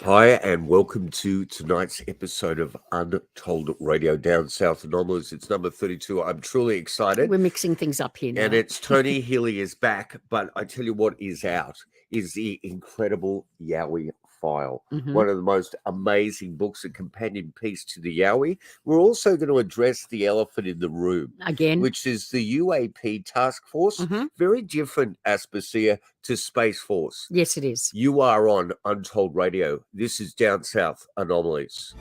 Hi, and welcome to tonight's episode of Untold Radio Down South Anomalies. It's number 32. I'm truly excited. We're mixing things up here now. And it's Tony Healy is back, but I tell you what is out is the incredible Yowie file. One of the most amazing books, a companion piece to the Yowie. We're also going to address the elephant in the room. Again. Which is the UAP task force. Very different, Aspasia, to Space Force. Yes, it is. You are on Untold Radio. This is Down South Anomalies.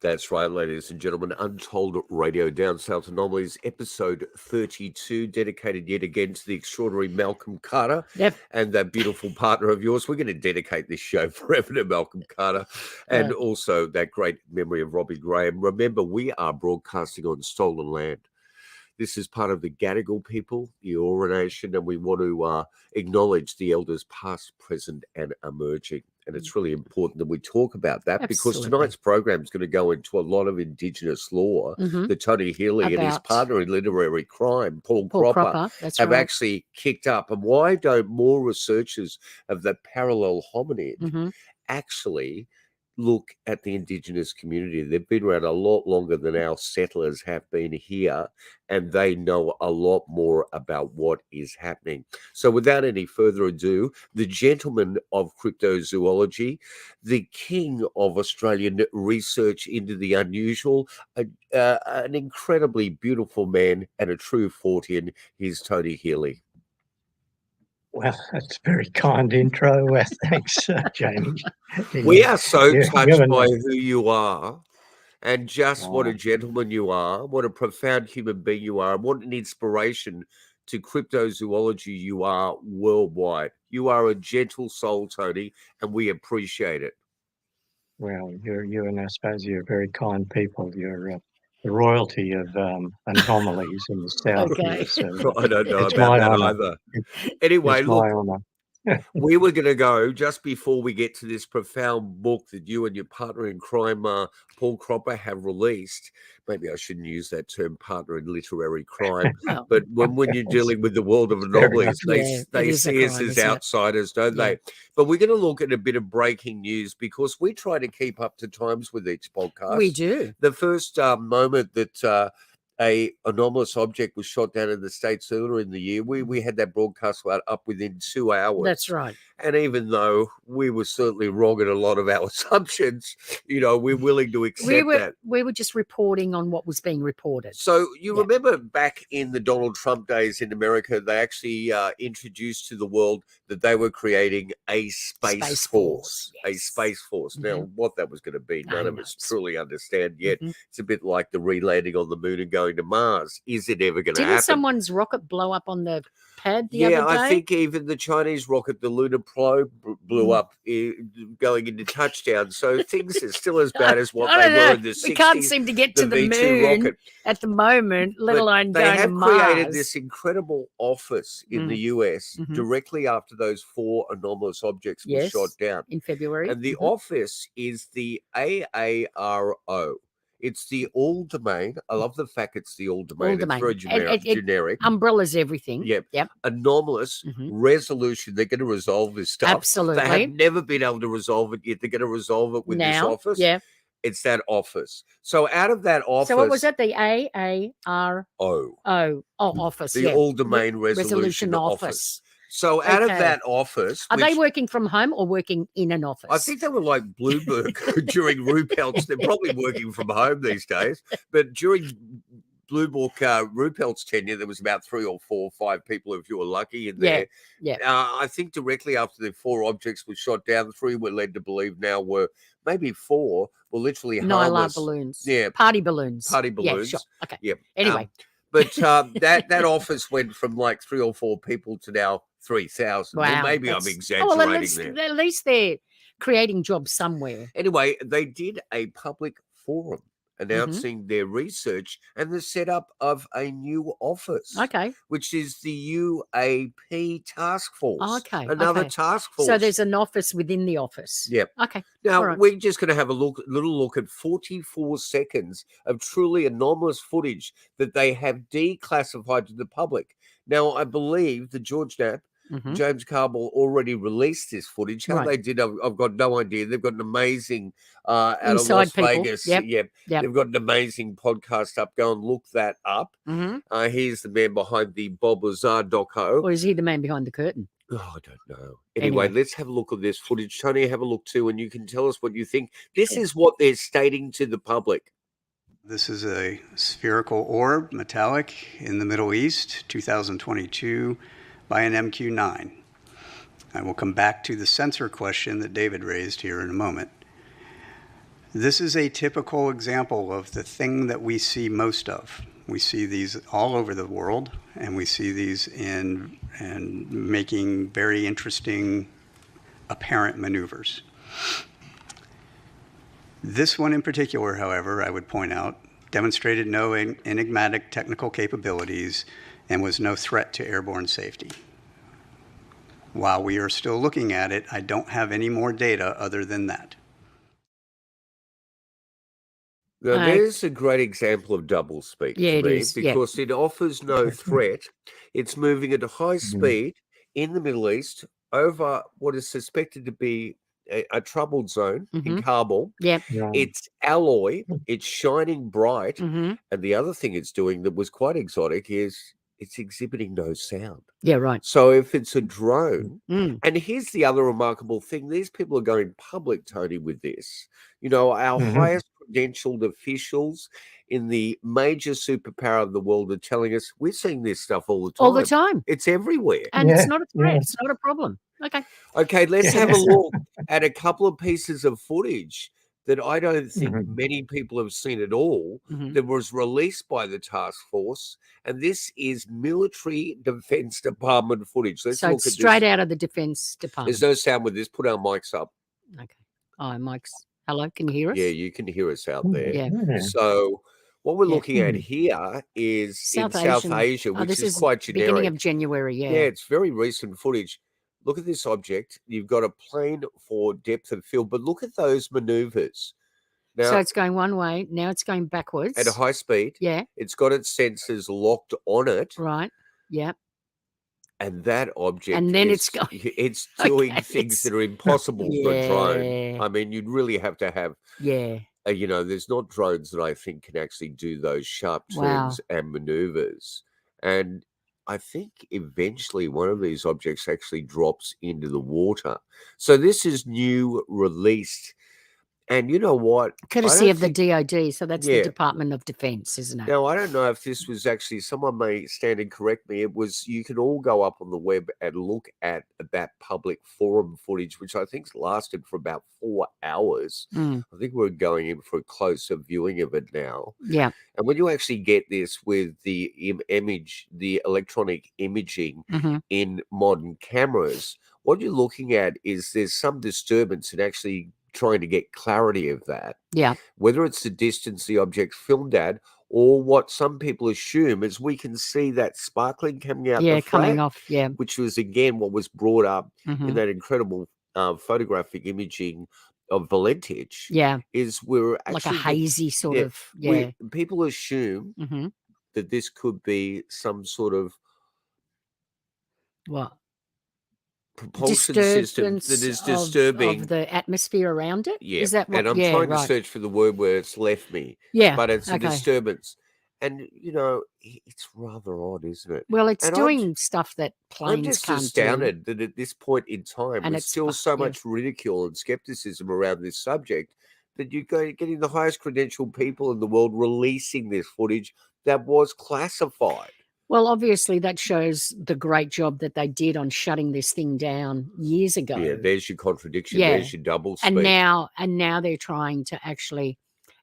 That's right, ladies and gentlemen. Untold Radio Down South Anomalies, episode 32, dedicated yet again to the extraordinary Malcolm Carter and that beautiful partner of yours. We're going to dedicate this show forever to Malcolm Carter and also that great memory of Robbie Graham. Remember, we are broadcasting on stolen land. This is part of the Gadigal people, the Eora Nation, and we want to acknowledge the elders past, present, and emerging. And it's really important that we talk about that because tonight's program is going to go into a lot of Indigenous law that Tony Healy and his partner in literary crime, Paul Cropper have actually kicked up. And why don't more researchers of the parallel hominid actually look at the Indigenous community? They've been around a lot longer than our settlers have been here, and they know a lot more about what is happening. So without any further ado, the gentleman of cryptozoology, the king of Australian research into the unusual, an incredibly beautiful man and a true Fortean, here's Tony Healy. Well, that's a very kind intro. Thanks, Jamie. We are so touched by who you are and just what a gentleman you are, what a profound human being you are, and what an inspiration to cryptozoology you are worldwide. You are a gentle soul, Tony, and we appreciate it. Well, you and I suppose you're very kind people. You're the royalty of Anomalies in the south. Okay. So, I don't know about that either. Anyway, look, we were going to go just before we get to this profound book that you and your partner in crime, Paul Cropper, have released. Maybe I shouldn't use that term, partner in literary crime. But when you're dealing with the world of anomalies, they see us as outsiders, don't they? But we're going to look at a bit of breaking news because we try to keep up to times with each podcast. We do. The first moment that a anomalous object was shot down in the States earlier in the year, we had that broadcast up within 2 hours. That's right. And even though we were certainly wrong in a lot of our assumptions, we're willing to accept that. We were just reporting on what was being reported. So you remember back in the Donald Trump days in America, they actually introduced to the world that they were creating a space force. Yes. A space force. Now, what that was going to be, none of us truly understand yet. It's a bit like the re-landing on the moon and going to Mars. Is it ever going to happen? Didn't someone's rocket blow up on the pad the other day? I think even the Chinese rocket, the lunar probe, blew up going into touchdown. So things are still as bad as what they were in the 60s. We can't seem to get to the moon rocket at the moment, let alone going to Mars. They have created this incredible office in the US directly after those 4 anomalous objects were shot down. In February. And the office is the AARO. It's the all domain. I love the fact it's the all domain. It's very generic. Umbrellas everything. Yep. Anomalous resolution. They're going to resolve this stuff. Absolutely. They have never been able to resolve it yet. They're going to resolve it with this office. Yeah. It's that office. So out of that office. So what was that? The AARO. office. The All domain resolution office. So out of Okay. that office, Are they which working from home or working in an office? I think they were like Bloomberg during Ruppelt's. They're probably working from home these days. But during Ruppelt's tenure, there was about 3 or 4 or 5 people, if you were lucky, in there. Yeah. I think directly after the 4 objects were shot down, 3 were led to believe now were maybe 4 were literally harmless. Nylar balloons. Yeah. Party balloons. Party balloons. Yeah, sure. Okay. Yeah. Anyway. But that office went from like 3 or 4 people to now 3,000. Wow. Well, maybe I'm exaggerating there. At least they're creating jobs somewhere. Anyway, they did a public forum Mm-hmm. announcing their research and the setup of a new office. Okay. Which is the UAP task force. Okay. Another task force. So there's an office within the office. Yep. Okay. Now, right. we're just going to have a little look at 44 seconds of truly anomalous footage that they have declassified to the public. Now, I believe the George Knapp, James Carville already released this footage. How they did, I've got no idea. They've got an amazing out of Las Vegas. Yep. They've got an amazing podcast up. Go and look that up. He's the man behind the Bob Lazar doco. Or is he the man behind the curtain? Oh, I don't know. Anyway, let's have a look at this footage. Tony, have a look too, and you can tell us what you think. This is what they're stating to the public. This is a spherical orb, metallic, in the Middle East, 2022, by an MQ-9. I will come back to the sensor question that David raised here in a moment. This is a typical example of the thing that we see most of. We see these all over the world, and we see these in making very interesting apparent maneuvers. This one in particular, however, I would point out, demonstrated no enigmatic technical capabilities and was no threat to airborne safety. While we are still looking at it, I don't have any more data other than that. Now, there's a great example of double speak to me, because it offers no threat. It's moving at a high speed in the Middle East over what is suspected to be a troubled zone in Kabul. It's alloy. It's shining bright. And the other thing it's doing that was quite exotic is it's exhibiting no sound. Yeah, right. So if it's a drone, and here's the other remarkable thing, these people are going public, Tony, with this. You know, our highest credentialed officials in the major superpower of the world are telling us we're seeing this stuff all the time. All the time. It's everywhere. And it's not a threat. It's not a problem. Okay, let's have a look at a couple of pieces of footage that I don't think many people have seen at all, that was released by the task force. And this is military defense department footage. Let's look at this. Straight out of the defense department. There's no sound with this. Put our mics up. Okay. Oh, mics. Hello, can you hear us? Yeah, you can hear us out there. Yeah. So what we're looking at here is South Asia, which is quite generic. Beginning of January, Yeah, it's very recent footage. Look at this object. You've got a plane for depth of field, but look at those maneuvers. Now, so it's going one way. Now it's going backwards. At a high speed. Yeah. It's got its sensors locked on it. Right. Yeah. And that object and then it's doing things that are impossible for a drone. I mean, you'd really have to have you know, there's not drones that I think can actually do those sharp turns and maneuvers. And I think eventually one of these objects actually drops into the water. So this is new released. And you know what? Courtesy of the DOD. So that's the Department of Defense, isn't it? Now, I don't know if this was actually, someone may stand and correct me. It was, you can all go up on the web and look at that public forum footage, which I think lasted for about 4 hours. I think we're going in for a closer viewing of it now. Yeah. And when you actually get this with the image, the electronic imaging in modern cameras, what you're looking at is there's some disturbance in actually trying to get clarity of that. Yeah. Whether it's the distance the object filmed at, or what some people assume is we can see that sparkling coming out the front, coming off, which was again what was brought up in that incredible photographic imaging of Valentage. Yeah. Is we're actually like a hazy sort of people assume that this could be some sort of propulsion system that is disturbing of the atmosphere around it. Yeah, is that what? And I'm trying to search for the word where it's left me. Yeah, but it's a disturbance. And it's rather odd, isn't it? Well, it's And doing stuff that I'm planes just can't do. astounded that at this point in time, And there's it's still so much ridicule and skepticism around this subject that you're getting the highest credentialed people in the world releasing this footage that was classified. Well, obviously, that shows the great job that they did on shutting this thing down years ago. Yeah, there's your contradiction. There's your double speak. And now they're trying to actually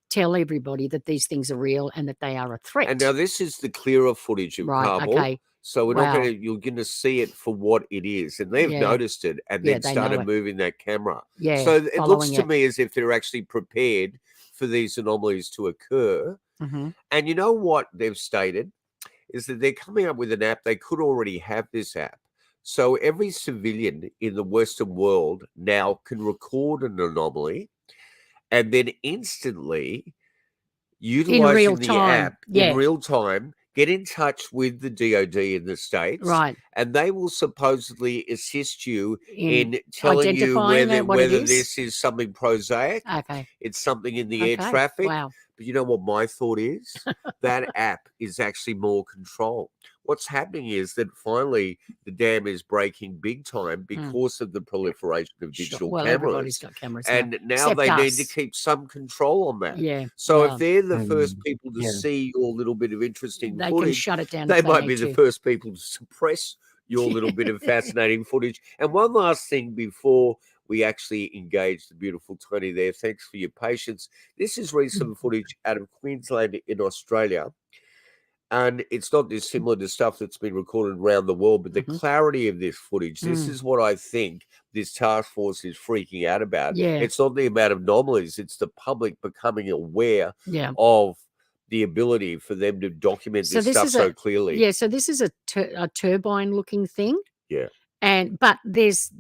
tell everybody that these things are real and that they are a threat. And now this is the clearer footage of Babble. Okay. So we're not you're going to see it for what it is. And they've noticed it and then started moving that camera. Yeah. So it looks to me as if they're actually prepared for these anomalies to occur. Mm-hmm. And you know what they've stated is that they're coming up with an app. They could already have this app. So every civilian in the Western world now can record an anomaly and then instantly, utilizing the app in real time, get in touch with the DOD in the States. Right. And they will supposedly assist you in telling you whether this is something prosaic. Okay. It's something in the air traffic. Wow. But you know what my thought is? That app is actually more control. What's happening is that finally the dam is breaking big time because of the proliferation of digital cameras. Everybody's got cameras and now they need to keep some control on that. Yeah. So if they're the first people to see your little bit of interesting they footage, can shut it down. They might be the first people to suppress your little bit of fascinating footage. And one last thing before we actually engage the beautiful Tony there. Thanks for your patience. This is recent footage out of Queensland in Australia. And it's not dissimilar to stuff that's been recorded around the world, but the clarity of this footage, this is what I think this task force is freaking out about. Yeah. It's not the amount of anomalies, it's the public becoming aware of the ability for them to document this stuff so clearly. Yeah, so this is a turbine-looking thing. Yeah. But there's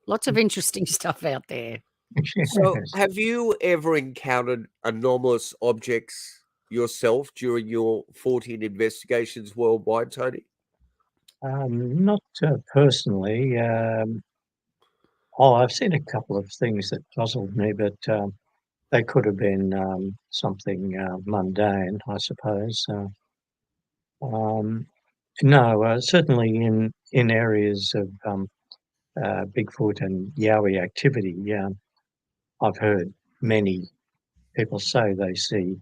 lots of interesting stuff out there. So have you ever encountered anomalous objects yourself during your 14 investigations worldwide, Tony? Not personally. I've seen a couple of things that puzzled me, but they could have been something mundane, I suppose. No, certainly in areas of Bigfoot and Yowie activity, I've heard many people say they see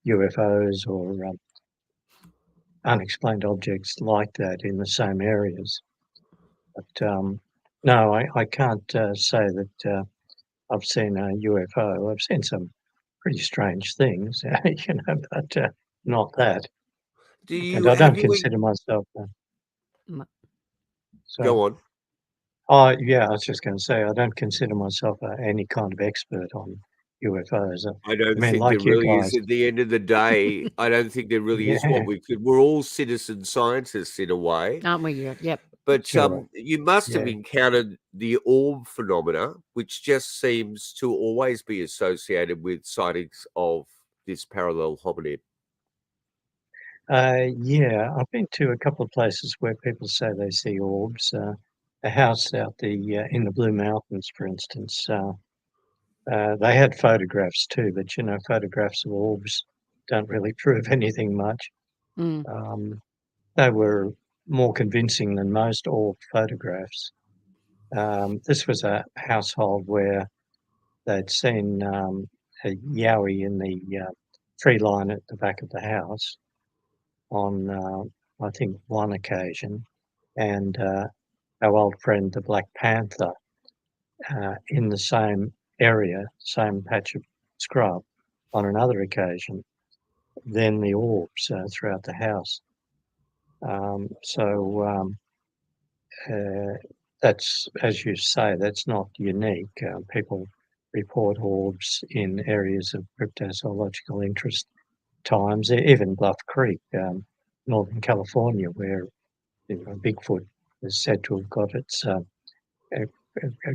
UFOs or unexplained objects like that in the same areas. But no, I can't say that I've seen a UFO. I've seen some pretty strange things, but not that. And I don't consider myself. Go on. Oh, yeah, I was just going to say, I don't consider myself any kind of expert on UFOs. I don't think there really is. At the end of the day, I don't think there really is what we could. We're all citizen scientists in a way. Aren't we? Yep. But you must have encountered the orb phenomena, which just seems to always be associated with sightings of this parallel hominid. Yeah, I've been to a couple of places where people say they see orbs. A house out in the Blue Mountains, for instance, They had photographs too, but photographs of orbs don't really prove anything much. They were more convincing than most orb photographs. This was a household where they'd seen a Yowie in the tree line at the back of the house on, I think, one occasion, and our old friend, the Black Panther, in the same area, same patch of scrub on another occasion, then the orbs throughout the house. That's, as you say, that's not unique. People report orbs in areas of cryptozoological interest times, even Bluff Creek, Northern California, where Bigfoot is said to have got its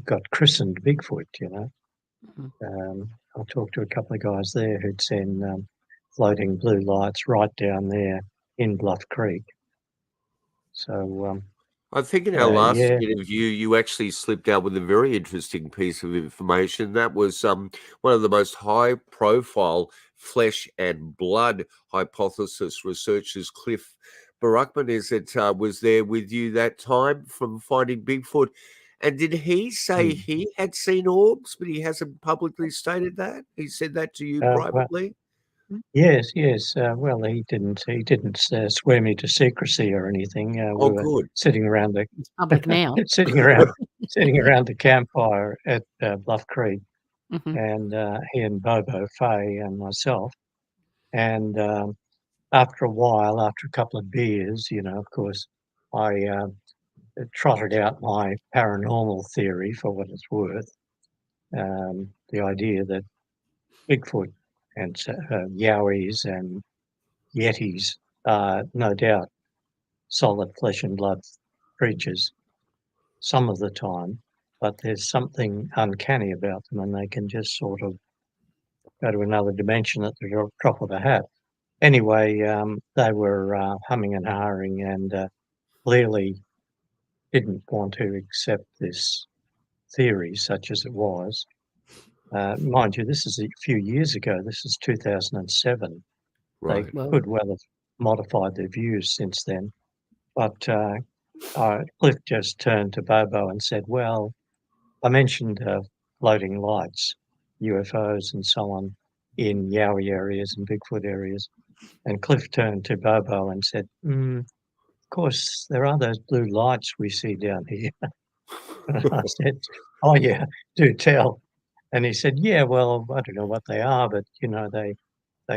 got christened Bigfoot. I talked to a couple of guys there who'd seen floating blue lights right down there in Bluff Creek. So I think in our last yeah. interview, you actually slipped out with a very interesting piece of information. That was one of the most high-profile flesh and blood hypothesis researchers, Cliff Buchman, was there with you that time from Finding Bigfoot. And did he say he had seen orbs, but he hasn't publicly stated that? He said that to you privately? Yes. Well, he didn't swear me to secrecy or anything. We were Good. sitting around the Public now. sitting around the campfire at Bluff Creek, and he and Bobo, Faye, and myself. And after a while, after a couple of beers, of course, I trotted out my paranormal theory for what it's worth. The idea that Bigfoot and Yowies and Yetis are no doubt solid flesh and blood creatures some of the time, but there's something uncanny about them, and they can just sort of go to another dimension at the drop of a hat. Anyway, they were humming and hawing and clearly didn't want to accept this theory, such as it was. Mind you, this is a few years ago. This is 2007. Right. They could well have modified their views since then. But Cliff just turned to Bobo and said, well, I mentioned floating lights, UFOs and so on in Yowie areas and Bigfoot areas. And Cliff turned to Bobo and said, of course, there are those blue lights we see down here. And I said, oh, yeah, do tell. And he said, yeah, well, I don't know what they are, but, they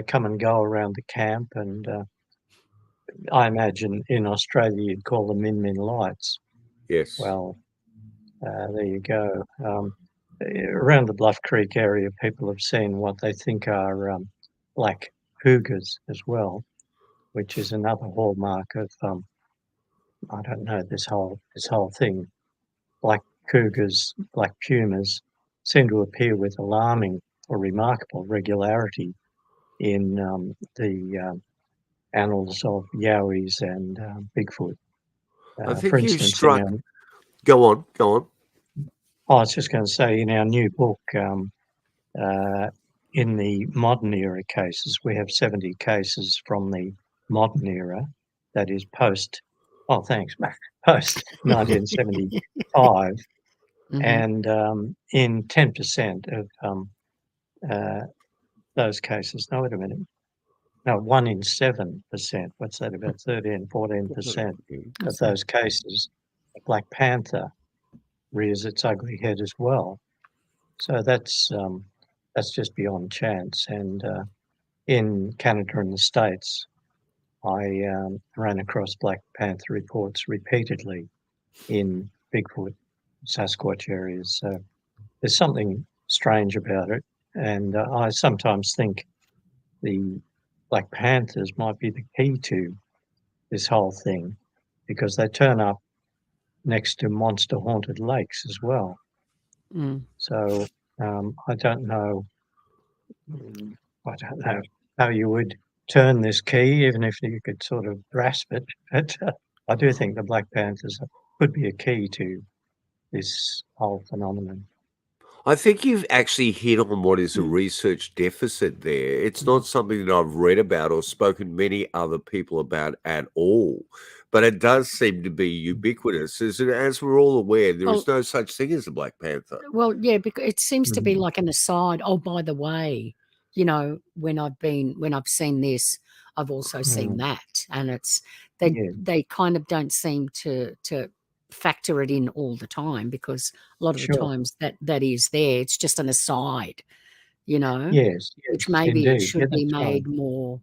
come and go around the camp. And I imagine in Australia you'd call them min lights. Yes. Well, there you go. Around the Bluff Creek area, people have seen what they think are black cougars as well, which is another hallmark of I don't know, this whole thing. Black cougars, black pumas seem to appear with alarming or remarkable regularity in the annals of Yowies and Bigfoot. I think for you instance, struck. Go on. I was just going to say, in our new book, in the modern era cases, we have 70 cases from the modern era, that is post 1975, and in 10% of those cases, no, wait a minute, no, 1 in 7%, what's that, about 14% of those cases, a Black Panther rears its ugly head as well. So that's just beyond chance. And in Canada and the States, I ran across Black Panther reports repeatedly in Bigfoot, Sasquatch areas. So there's something strange about it. And I sometimes think the Black Panthers might be the key to this whole thing, because they turn up next to monster haunted lakes as well. So I don't know how you would turn this key, even if you could sort of grasp it. But I do think the Black Panthers could be a key to this whole phenomenon. I think you've actually hit on what is a research deficit there. It's not something that I've read about or spoken to many other people about at all. But it does seem to be ubiquitous. As we're all aware, there is no such thing as a Black Panther. Well, yeah, because it seems to be Mhm. like an aside. Oh, by the way, when I've seen this, I've also seen Mm. that, and it's Yeah, they kind of don't seem to factor it in all the time, because a lot of the sure. times that is there. It's just an aside, Yes, which yes, maybe it indeed. Yeah, should be that's right. made more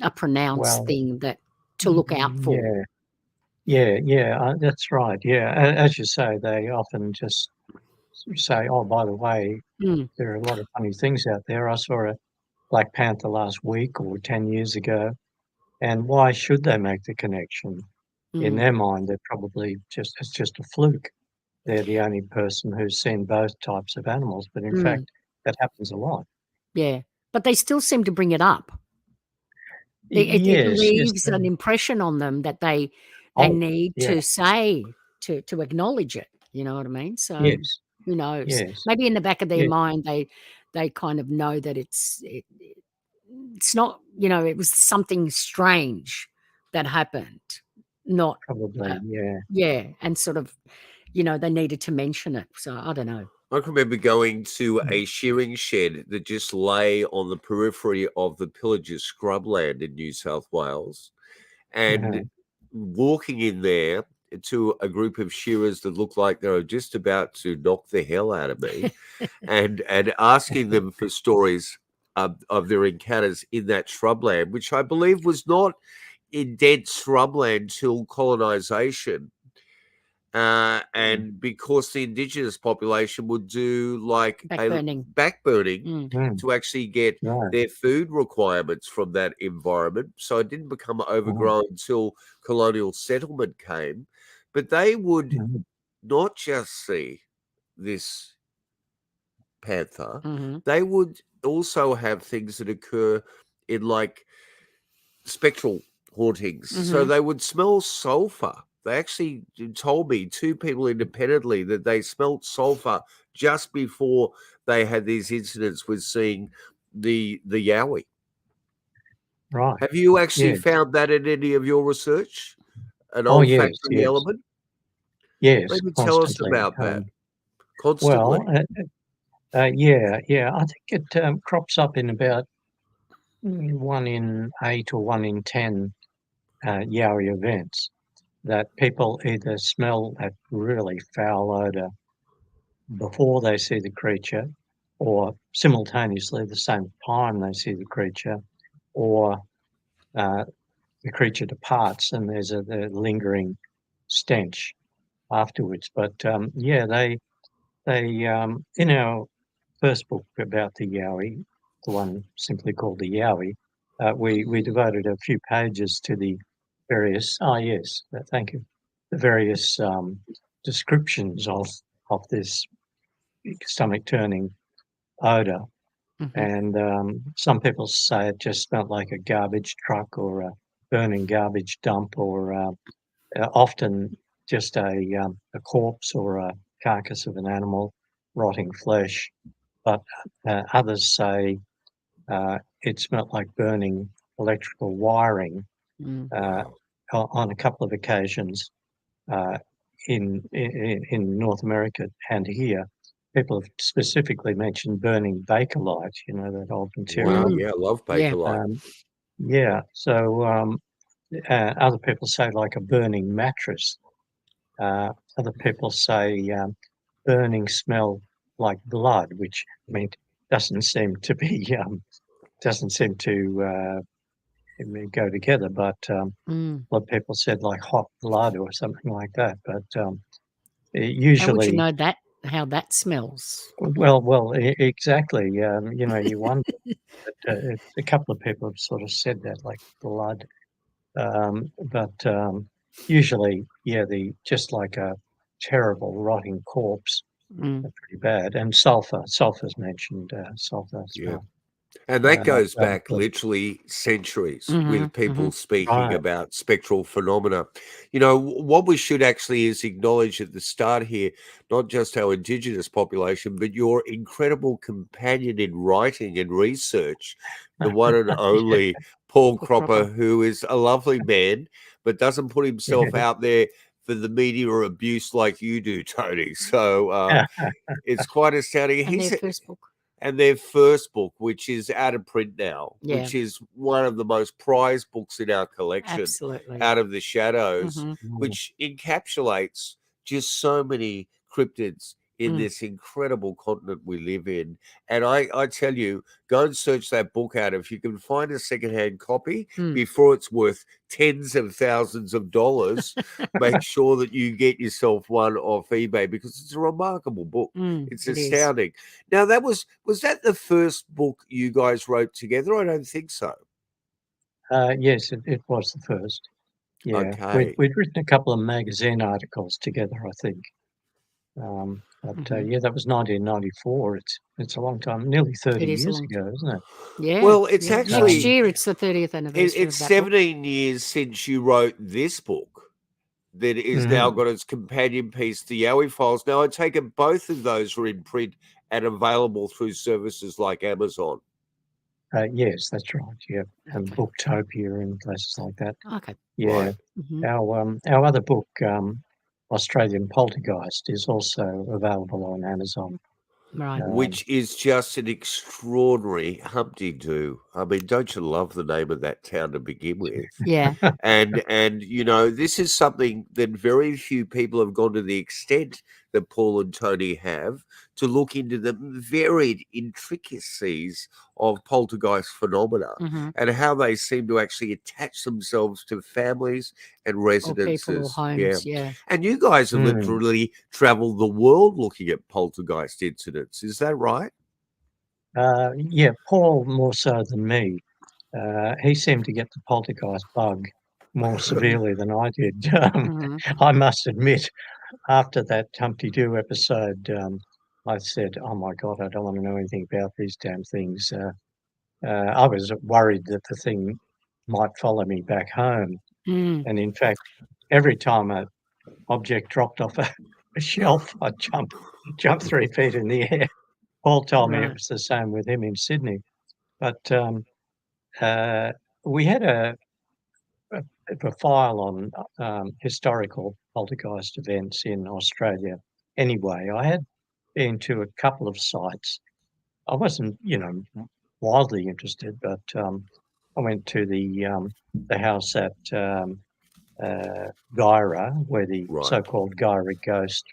a pronounced Well, thing that to look out for. yeah, yeah, that's right. Yeah, as you say, they often just say, "Oh, by the way, Mm, there are a lot of funny things out there. I saw a Black Panther last week or 10 years ago." And why should they make the connection? In mm, their mind, they're probably it's just a fluke. They're the only person who's seen both types of animals, but in mm, fact, that happens a lot. yeah, but they still seem to bring it up. It Yes, leaves an impression on them that they oh, need yeah, to say to acknowledge it, you know what I mean? So, yes, who knows? yes, Maybe in the back of their yeah, mind, they kind of know that it's not, it was something strange that happened, not, probably, yeah. yeah, and sort of, they needed to mention it. So, I don't know. I can remember going to a shearing shed that just lay on the periphery of the Pillages Scrub land in New South Wales, and Uh-huh. walking in there to a group of shearers that looked like they were just about to knock the hell out of me, and asking them for stories of their encounters in that shrubland, which I believe was not in dense shrubland till colonisation. Mm, And because the indigenous population would do like Back a burning. backburning Mm, mm, to actually get right, their food requirements from that environment. So it didn't become uh-huh, overgrown until colonial settlement came. But they would mhm, not just see this panther, mhm, they would also have things that occur in like spectral hauntings. So mhm. they would smell sulfur. They actually told me, two people independently, that they smelt sulfur just before they had these incidents with seeing the Yowie. right, Have you actually yes. found that in any of your research? An Oh, yes, olfactory yes, element? yes, Maybe tell us constantly. about that. Well, Constantly? yeah, I think it crops up in about 1 in 8 or 1 in 10 Yowie events that people either smell that really foul odor before they see the creature, or simultaneously the same time they see the creature, or uh, the creature departs and there's the lingering stench afterwards. But yeah, they in our first book about the Yowie, the one simply called the Yowie, we devoted a few pages to the various. Oh yes, thank you. The various descriptions of this stomach turning odor, Mhm. and some people say it just smelled like a garbage truck or a burning garbage dump, or often just a corpse or a carcass of an animal, rotting flesh. But others say it smelt like burning electrical wiring. Mm. Uh, Wow. on a couple of occasions uh, in North America and here, people have specifically mentioned burning Bakelite, that old Wow. material. Mm. Yeah, I love Yeah. Bakelite. Yeah, so other people say like a burning mattress. Other people say burning smell like blood, which I mean doesn't seem to be doesn't seem to go together. But Mm. a lot of people said like hot blood or something like that. But How would you usually, know how that smells? well, exactly. You wonder. But, a couple of people have sort of said that, like blood. But usually, yeah, the just like a terrible rotting corpse, Mm. pretty bad. And sulfur's mentioned, sulfur Yeah. smell. And that goes rather back quick. literally centuries Mhm, with people speaking Right. about spectral phenomena. You know, what we should actually is acknowledge at the start here, not just our Indigenous population, but your incredible companion in writing and research, the one and only Paul Paul Cropper, Cropper. who is a lovely man, but doesn't put himself out there for the media or abuse like you do, Tony. So it's quite astounding. And He's their first book. and their first book, which is out of print now, Yeah. which is one of the most prized books in our collection, Absolutely. Out of the Shadows, Mhm. which encapsulates just so many cryptids in this incredible continent we live in. And I tell you, go and search that book out. If you can find a secondhand copy before it's worth tens of thousands of dollars, make sure that you get yourself one off eBay, because it's a remarkable book. It's It is. astounding. Now, was that the first book you guys wrote together? I don't think so. Yes, it was the first. Yeah, Okay. we'd written a couple of magazine articles together, I think. But yeah, that was 1994. It's a long time, nearly 30 It is a years long ago, isn't it? Yeah. Well, it's yeah. actually next year. It's the 30th anniversary it's of that book. 17 years since you wrote this book that is now got its companion piece, the Yowie Files. Now, I take it both of those are in print and available through services like Amazon. Yes, that's right. Yeah, and Okay. Booktopia and places like that. Okay. Yeah, Right. Mhm. our other book, Australian Poltergeist, is also available on Amazon. Right. Which is just an extraordinary Humpty-Doo. I mean, don't you love the name of that town to begin with? Yeah. And you know, this is something that very few people have gone to the extent that Paul and Tony have to look into the varied intricacies of poltergeist phenomena Mhm. and how they seem to actually attach themselves to families and Or people or residences. homes. Yeah. And you guys have literally traveled the world looking at poltergeist incidents. Is that right? Yeah, Paul more so than me. He seemed to get the poltergeist bug more severely than I did. Mhm. I must admit, after that Humpty-Doo episode, I said, "Oh my God, I don't want to know anything about these damn things." I was worried that the thing might follow me back home, Mm. and in fact, every time a object dropped off a shelf, I'd jump 3 feet in the air. Paul told me it Right. was the same with him in Sydney, but we had a file on historical poltergeist events in Australia. Anyway, I had been to a couple of sites. I wasn't, wildly interested, but I went to the house at Gyra, where the Right. so-called Gyra ghost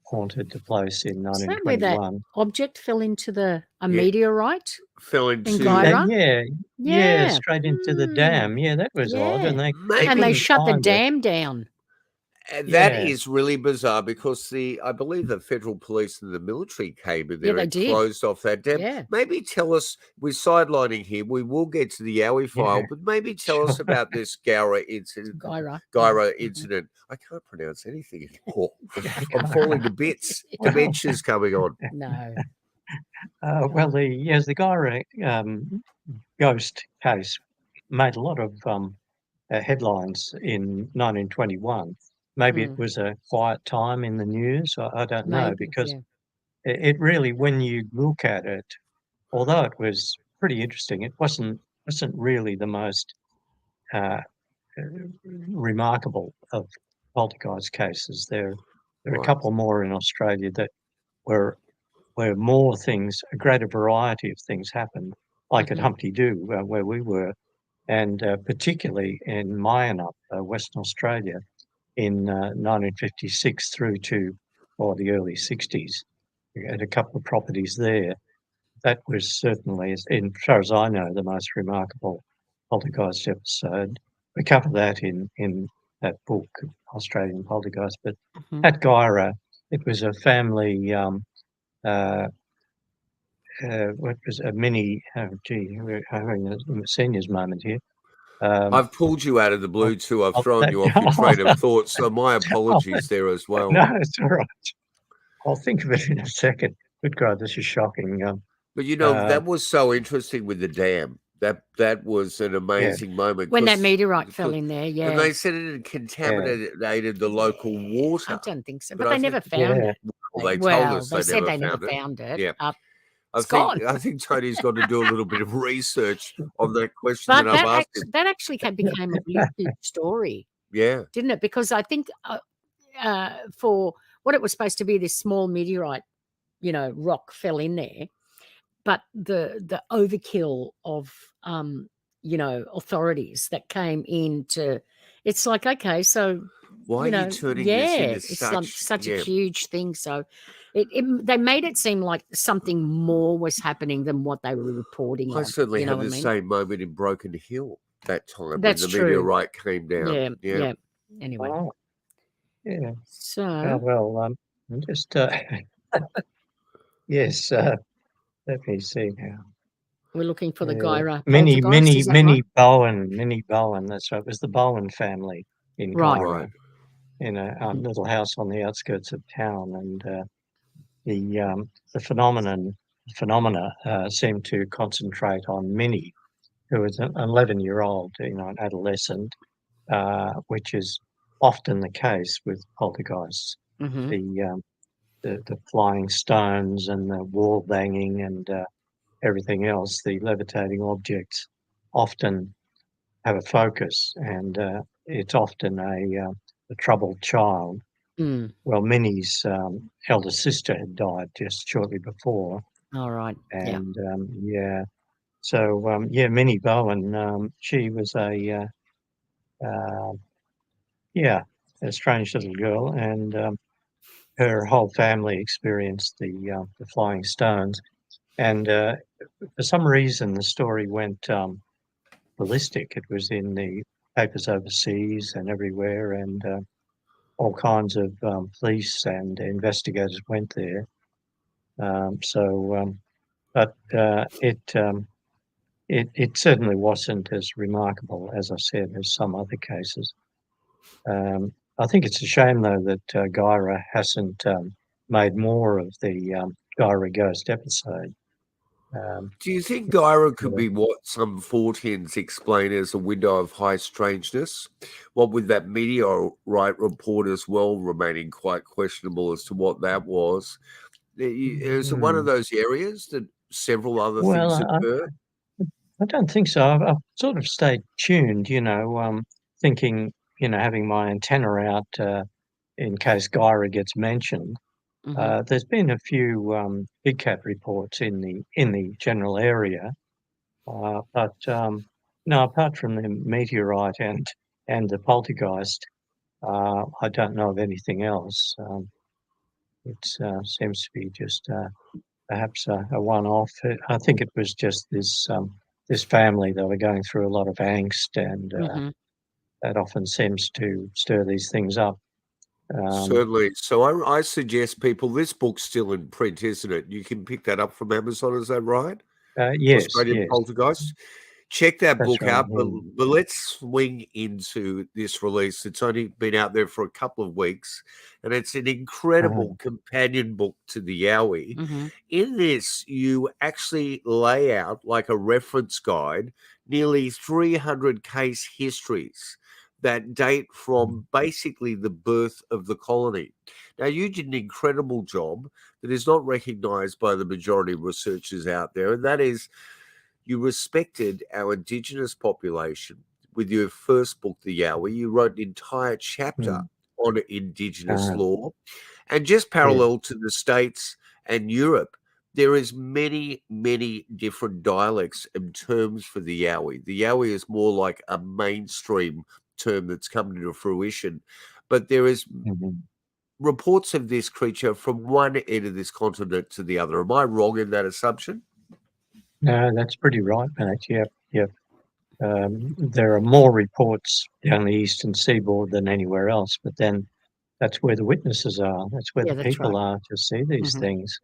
haunted the place in Is that where that 1921. object fell into a Yeah. meteorite? Fell In into Gyra? Yeah, straight into the dam. Yeah, that was odd, Yeah. and they And they couldn't shut the find it. dam down. And that Yeah. is really bizarre because I believe the federal police and the military came in Yeah, there they and did. closed off that dam. Yeah. Maybe tell us, we're sidelining here, we will get to the Yowie file, Yeah, but maybe tell us sure. about this Gyra incident. Gyra. Gyra Yeah. incident. I can't pronounce anything anymore. Yeah, I'm falling to bits. Well, Dementia's coming on. No. well, the Gyra ghost case made a lot of headlines in 1921. Maybe it was a quiet time in the news. I don't know, Maybe. because Yeah. it really, when you look at it, although it was pretty interesting, it wasn't really the most uh, remarkable of poltergeist cases. There are a Right. couple more in Australia that were where more things, a greater variety of things happened, like at Humpty-Doo, where we were, and particularly in Myanup, Western Australia, in 1956 through to the early 60s. We had a couple of properties there. That was certainly, as far as I know, the most remarkable poltergeist episode. We cover that in that book, Australian Poltergeist. But at Gyra, it was a family. What was a mini? Oh, gee, we're having a seniors moment here. I've pulled you out of the blue too. I've thrown That, you off your train of thought, so my apologies there as well. no, it's all right. I'll think of it in a second. Good God, this is shocking. But that was so interesting with the dam. That was an amazing moment when that meteorite fell in there. Yeah, and they said it had contaminated the local water. I don't think so, But but they never found it. Well, they told us they said they never never found it. Yeah. Gone. I think Tony's got to do a little bit of research on that question But that I've asked him. that actually became a really huge story. Yeah. Didn't it? Because I think for what it was supposed to be, this small meteorite, rock fell in there, but the overkill of authorities that came into, it's like, okay, so why are you turning this into such a huge thing? So they made it seem like something more was happening than what they were reporting on. I certainly had the same moment in Broken Hill that time That's when the true. meteorite came down. Yeah. Anyway. Oh, yeah. So I'm just yes. Let me see now. we're looking for the Gyra. Minnie Bowen. Bowen. That's right. It was the Bowen family in Gyra, in a little house on the outskirts of town, and the phenomena seemed to concentrate on Minnie, who was an 11-year-old, an adolescent, which is often the case with poltergeists. Mm-hmm. The flying stones and the wall banging and everything else, the levitating objects often have a focus, and it's often a troubled child. Mm. Well, Minnie's elder sister had died just shortly before. All right. And so Minnie Bowen, she was a strange little girl, and her whole family experienced the flying stones, and for some reason the story went ballistic. It was in the papers overseas and everywhere, and all kinds of police and investigators went there. But it certainly wasn't as remarkable, as I said, as some other cases. I think it's a shame, though, that Gyra hasn't made more of the Gyra Ghost episode. Do you think Gyra could be what some 14s explain as a window of high strangeness? What with that meteorite report as well remaining quite questionable as to what that was? Is it one of those areas that several other things occur? I don't think so. I've sort of stayed tuned, thinking, having my antenna out in case Gyra gets mentioned. Mm-hmm. There's been a few big cat reports in the general area, but no, apart from the meteorite and the poltergeist, I don't know of anything else. It seems to be just perhaps a one-off. I think it was just this family. They were going through a lot of angst, and that often seems to stir these things up. Certainly. So I suggest people, this book's still in print, isn't it? You can pick that up from Amazon, is that right? Yes. Australian Poltergeist. Check that book right, out, but let's swing into this release. It's only been out there for a couple of weeks, and it's an incredible companion book to the Yowie. Mm-hmm. In this, you actually lay out, like a reference guide, nearly 300 case histories that date from basically the birth of the colony. Now, you did an incredible job that is not recognized by the majority of researchers out there, and that is you respected our Indigenous population. With your first book, The Yowie, you wrote an entire chapter on Indigenous law. And just parallel to the States and Europe, there is many, many different dialects and terms for the Yowie. The Yowie is more like a mainstream term that's come into fruition. But there is reports of this creature from one end of this continent to the other. Am I wrong in that assumption? No, that's pretty right, mate. Yep. There are more reports down the eastern seaboard than anywhere else, but then that's where the witnesses are. That's where the people are to see these things.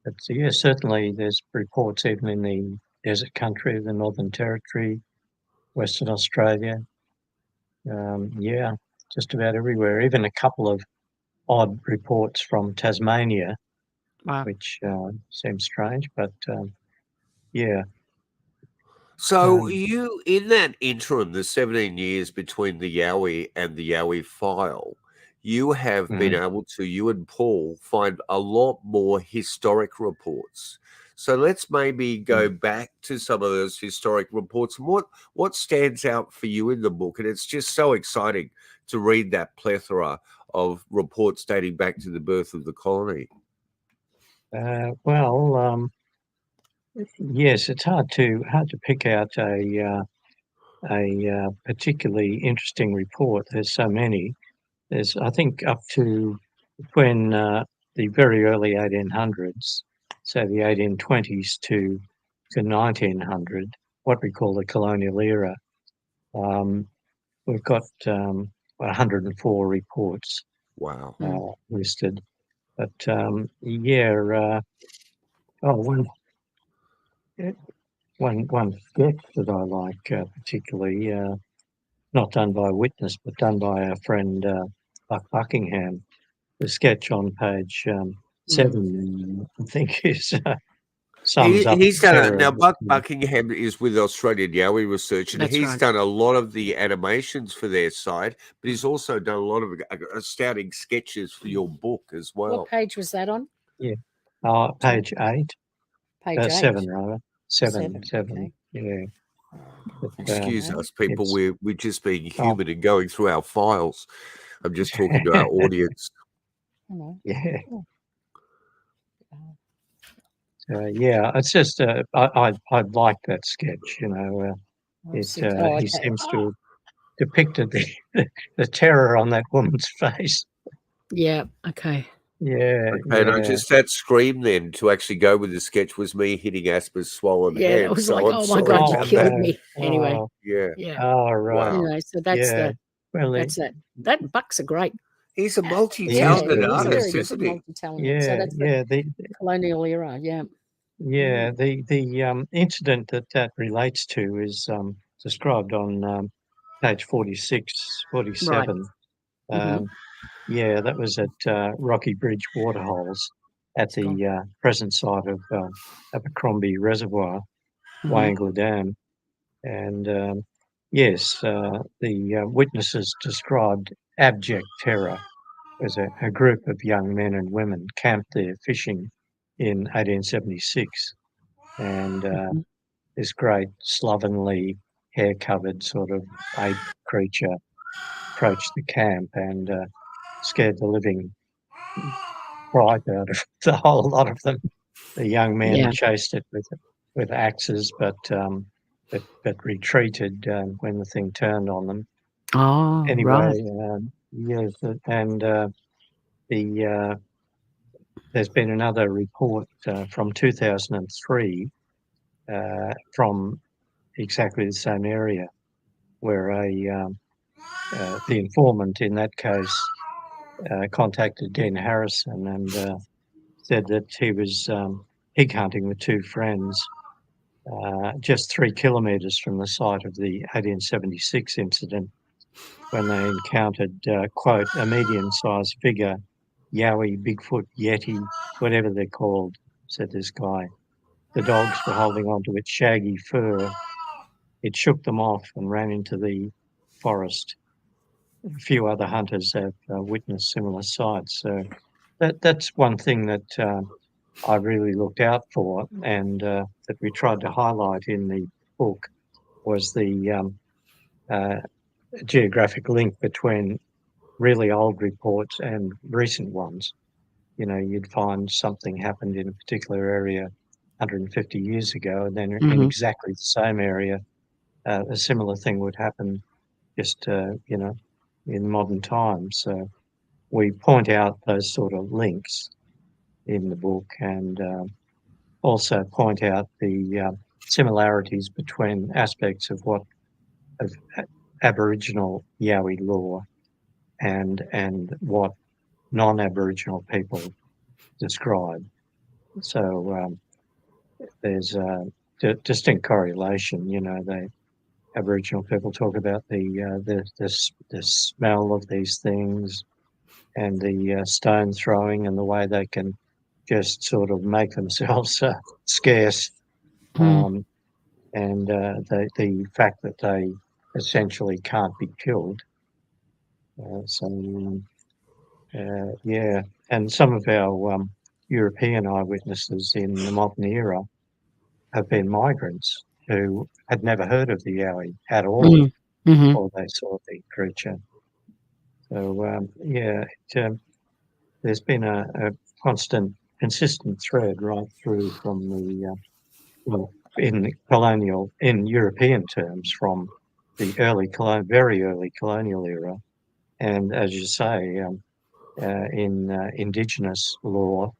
But certainly there's reports even in the desert country of the Northern Territory, Western Australia. Just about everywhere. Even a couple of odd reports from Tasmania, which seems strange, but Yeah. So you, in that interim, the 17 years between the Yowie and the Yowie file, you have been able to, you and Paul, find a lot more historic reports. So let's maybe go back to some of those historic reports. And what stands out for you in the book? And it's just so exciting to read that plethora of reports dating back to the birth of the colony. Well, yes, it's hard to pick out a particularly interesting report. There's so many. There's, I think, up to when the very early 1800s, so the 1820s to 1900, what we call the Colonial Era. We've got 104 reports Wow. listed. But one sketch that I like particularly, not done by a witness, but done by our friend Buck Buckingham. The sketch on page 7, I think, is sums up. He's the done it terror now. of the- Buckingham is with Australian Yowie Research, and That's he's right. done a lot of the animations for their site, but he's also done a lot of astounding sketches for your book as well. What page was that on? Page 8, Page 8. 7 rather, 7. Okay. Yeah. But, Excuse us, people. it's- We're just being human and going through our files. I'm just talking to our audience. Hello. Yeah. Yeah, it's just I like that sketch. You know, he okay. seems to have depicted the terror on that woman's face. Yeah. Okay. Yeah, And I yeah, just that scream then to actually go with the sketch was me hitting Asper's swollen Yeah. head. It was so like, I'm oh my sorry God, you about killed that. me. Anyway. Oh, Yeah. Yeah. oh, right. Wow. Anyway, so that's Yeah. Well, that's that. That Buck's a great. He's a Yeah, multi-talented he is. He's artist, very isn't he? multi-talented. So that's the yeah. The Colonial Era. Yeah. the incident that relates to is described on page 46, 47. Mhm. Yeah, that was at Rocky Bridge Waterholes at the present site of Abercrombie Reservoir, Mhm. Wangler Dam. And yes, the witnesses described abject terror as a group of young men and women camped there fishing in 1876. And Mhm. this great slovenly, hair-covered sort of ape creature approached the camp and scared the living fright out of the whole lot of them. The young men Yeah. chased it with axes, but retreated when the thing turned on them. Oh, Anyway, right. yes, and there's been another report from 2003 from exactly the same area, where the informant in that case contacted Den Harrison and said that he was pig hunting with two friends just 3 kilometres from the site of the 1876 incident, when they encountered, quote, a medium-sized figure, Yowie, Bigfoot, Yeti, whatever they're called, said this guy. The dogs were holding on to its shaggy fur. It shook them off and ran into the forest. A few other hunters have witnessed similar sights. So that's one thing that I really looked out for, and that we tried to highlight in the book was the geographic link between really old reports and recent ones. You know, you'd find something happened in a particular area 150 years ago, and then in Mhm. exactly the same area, a similar thing would happen just, in modern times. So we point out those sort of links in the book, and also point out the similarities between aspects of Aboriginal Yowie law and what non-Aboriginal people describe. So there's a distinct correlation. You know, the Aboriginal people talk about the smell of these things and the stone throwing and the way they can just sort of make themselves scarce and the fact that they essentially can't be killed. Yeah, and some of our European eyewitnesses in the modern era have been migrants who had never heard of the Yowie at all before they saw the creature. So, there's been a consistent thread right through from the, in European terms, from the very early colonial era, and as you say, in Indigenous law,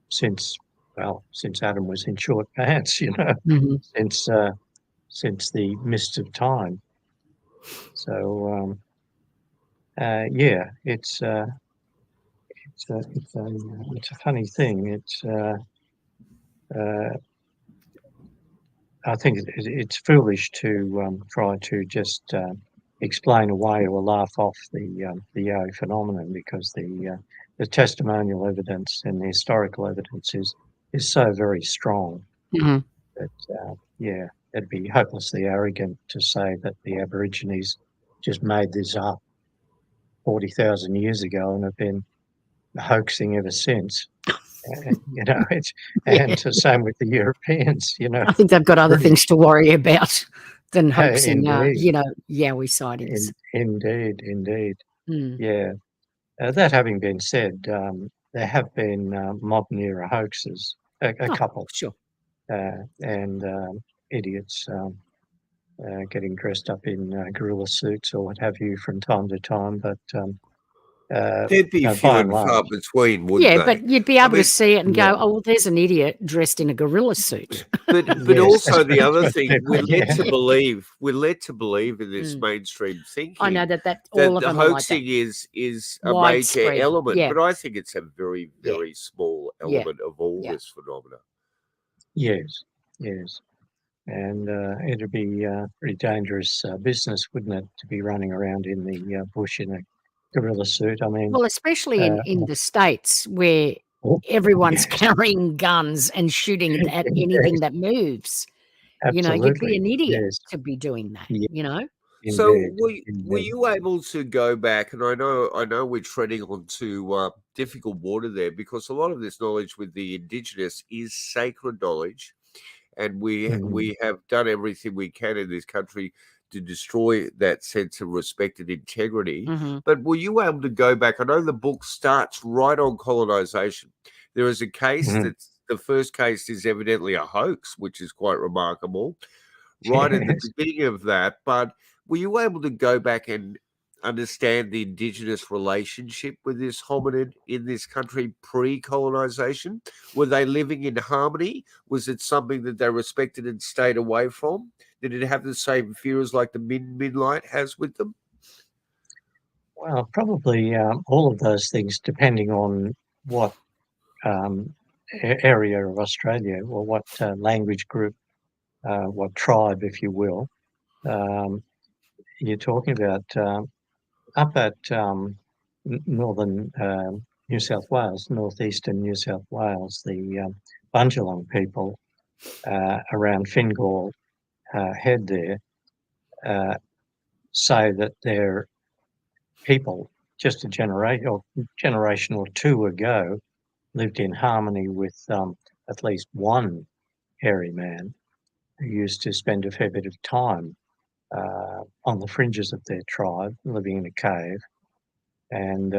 since Adam was in short pants, since the mists of time. So it's a funny thing. I think it's foolish to try to just explain away or laugh off the Yowie phenomenon, because the testimonial evidence and the historical evidence is so very strong that it'd be hopelessly arrogant to say that the Aborigines just made this up 40,000 years ago and have been hoaxing ever since. It's the same with the Europeans. I think they've got other things to worry about than hoaxing, Yowie sightings. Indeed. Yeah. That having been said, there have been modern era hoaxes, a couple. Sure. And idiots getting dressed up in gorilla suits or what have you from time to time, but there'd be few and far between, wouldn't they? But you'd be able to see it and go, oh, well, there's an idiot dressed in a gorilla suit. But also the other thing, we're led to believe in this mainstream thinking. I know that all of the them hoaxing like is a major element, but I think it's a very, very small element of all this phenomena. Yes. And it'd be pretty dangerous business, wouldn't it, to be running around in the bush in a gorilla suit? I mean, well, especially in the States where everyone's carrying guns and shooting at anything that moves. Absolutely. You'd be an idiot to be doing that. Indeed. So were you able to go back? And I know we're treading onto difficult water there, because a lot of this knowledge with the Indigenous is sacred knowledge. And we have done everything we can in this country to destroy that sense of respect and integrity. But were you able to go back? I know the book starts right on colonization. There is a case that's the first case is evidently a hoax, which is quite remarkable, right at the beginning of that. But were you able to go back and understand the Indigenous relationship with this hominid in this country pre-colonization? Were they living in harmony? Was it something that they respected and stayed away from? Did it have the same fears like the midnight has with them? Well, probably all of those things, depending on what area of Australia or what language group, what tribe, if you will, you're talking about. Up at northern New South Wales, northeastern New South Wales, the Bundjalung people around Fingal Head there say that their people just a generation or two ago lived in harmony with at least one hairy man who used to spend a fair bit of time on the fringes of their tribe, living in a cave. And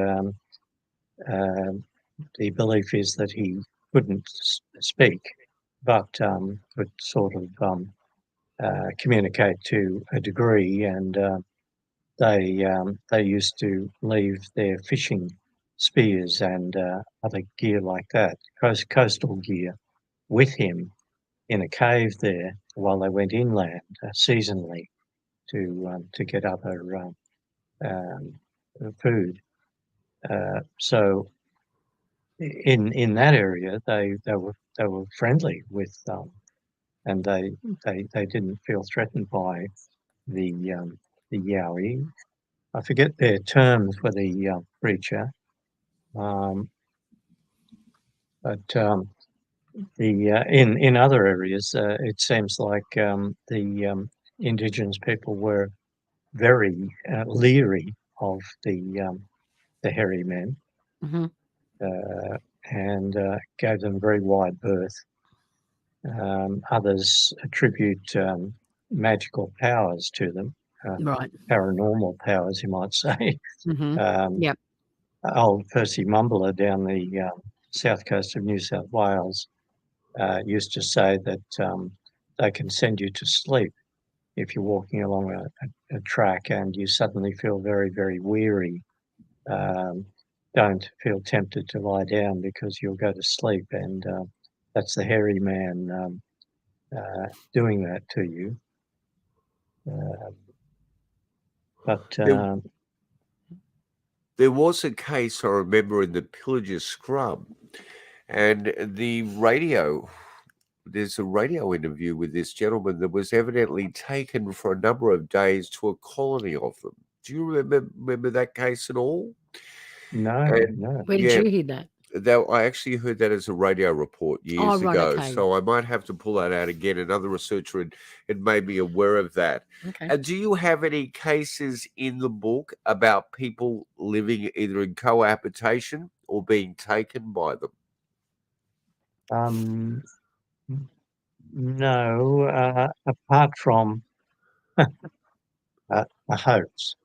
the belief is that he couldn't speak, but could sort of communicate to a degree. And they used to leave their fishing spears and other gear like that, coastal gear, with him in a cave there while they went inland seasonally to get other food. So in that area, they were friendly with and they didn't feel threatened by the Yowie. I forget their terms for the creature, but in other areas, it seems like the Indigenous people were very leery of the hairy men, Hmm. and gave them very wide berth. Others attribute magical powers to them, Right. paranormal powers, you might say. Hmm. Um, Yep. Old Percy Mumbler down the south coast of New South Wales used to say that they can send you to sleep if you're walking along a track and you suddenly feel very, very weary. Um, don't feel tempted to lie down because you'll go to sleep, and that's the hairy man doing that to you. But There was a case I remember in the Pillages Scrub, and there's a radio interview with this gentleman that was evidently taken for a number of days to a colony of them. Do you remember that case at all? no, And no. Where did yeah, you hear that? I actually heard that as a radio report Oh, years right. ago, Okay. so I might have to pull that out again. Another researcher had made me aware of that. Okay. And do you have any cases in the book about people living either in cohabitation or being taken by them? No, apart from a hoax.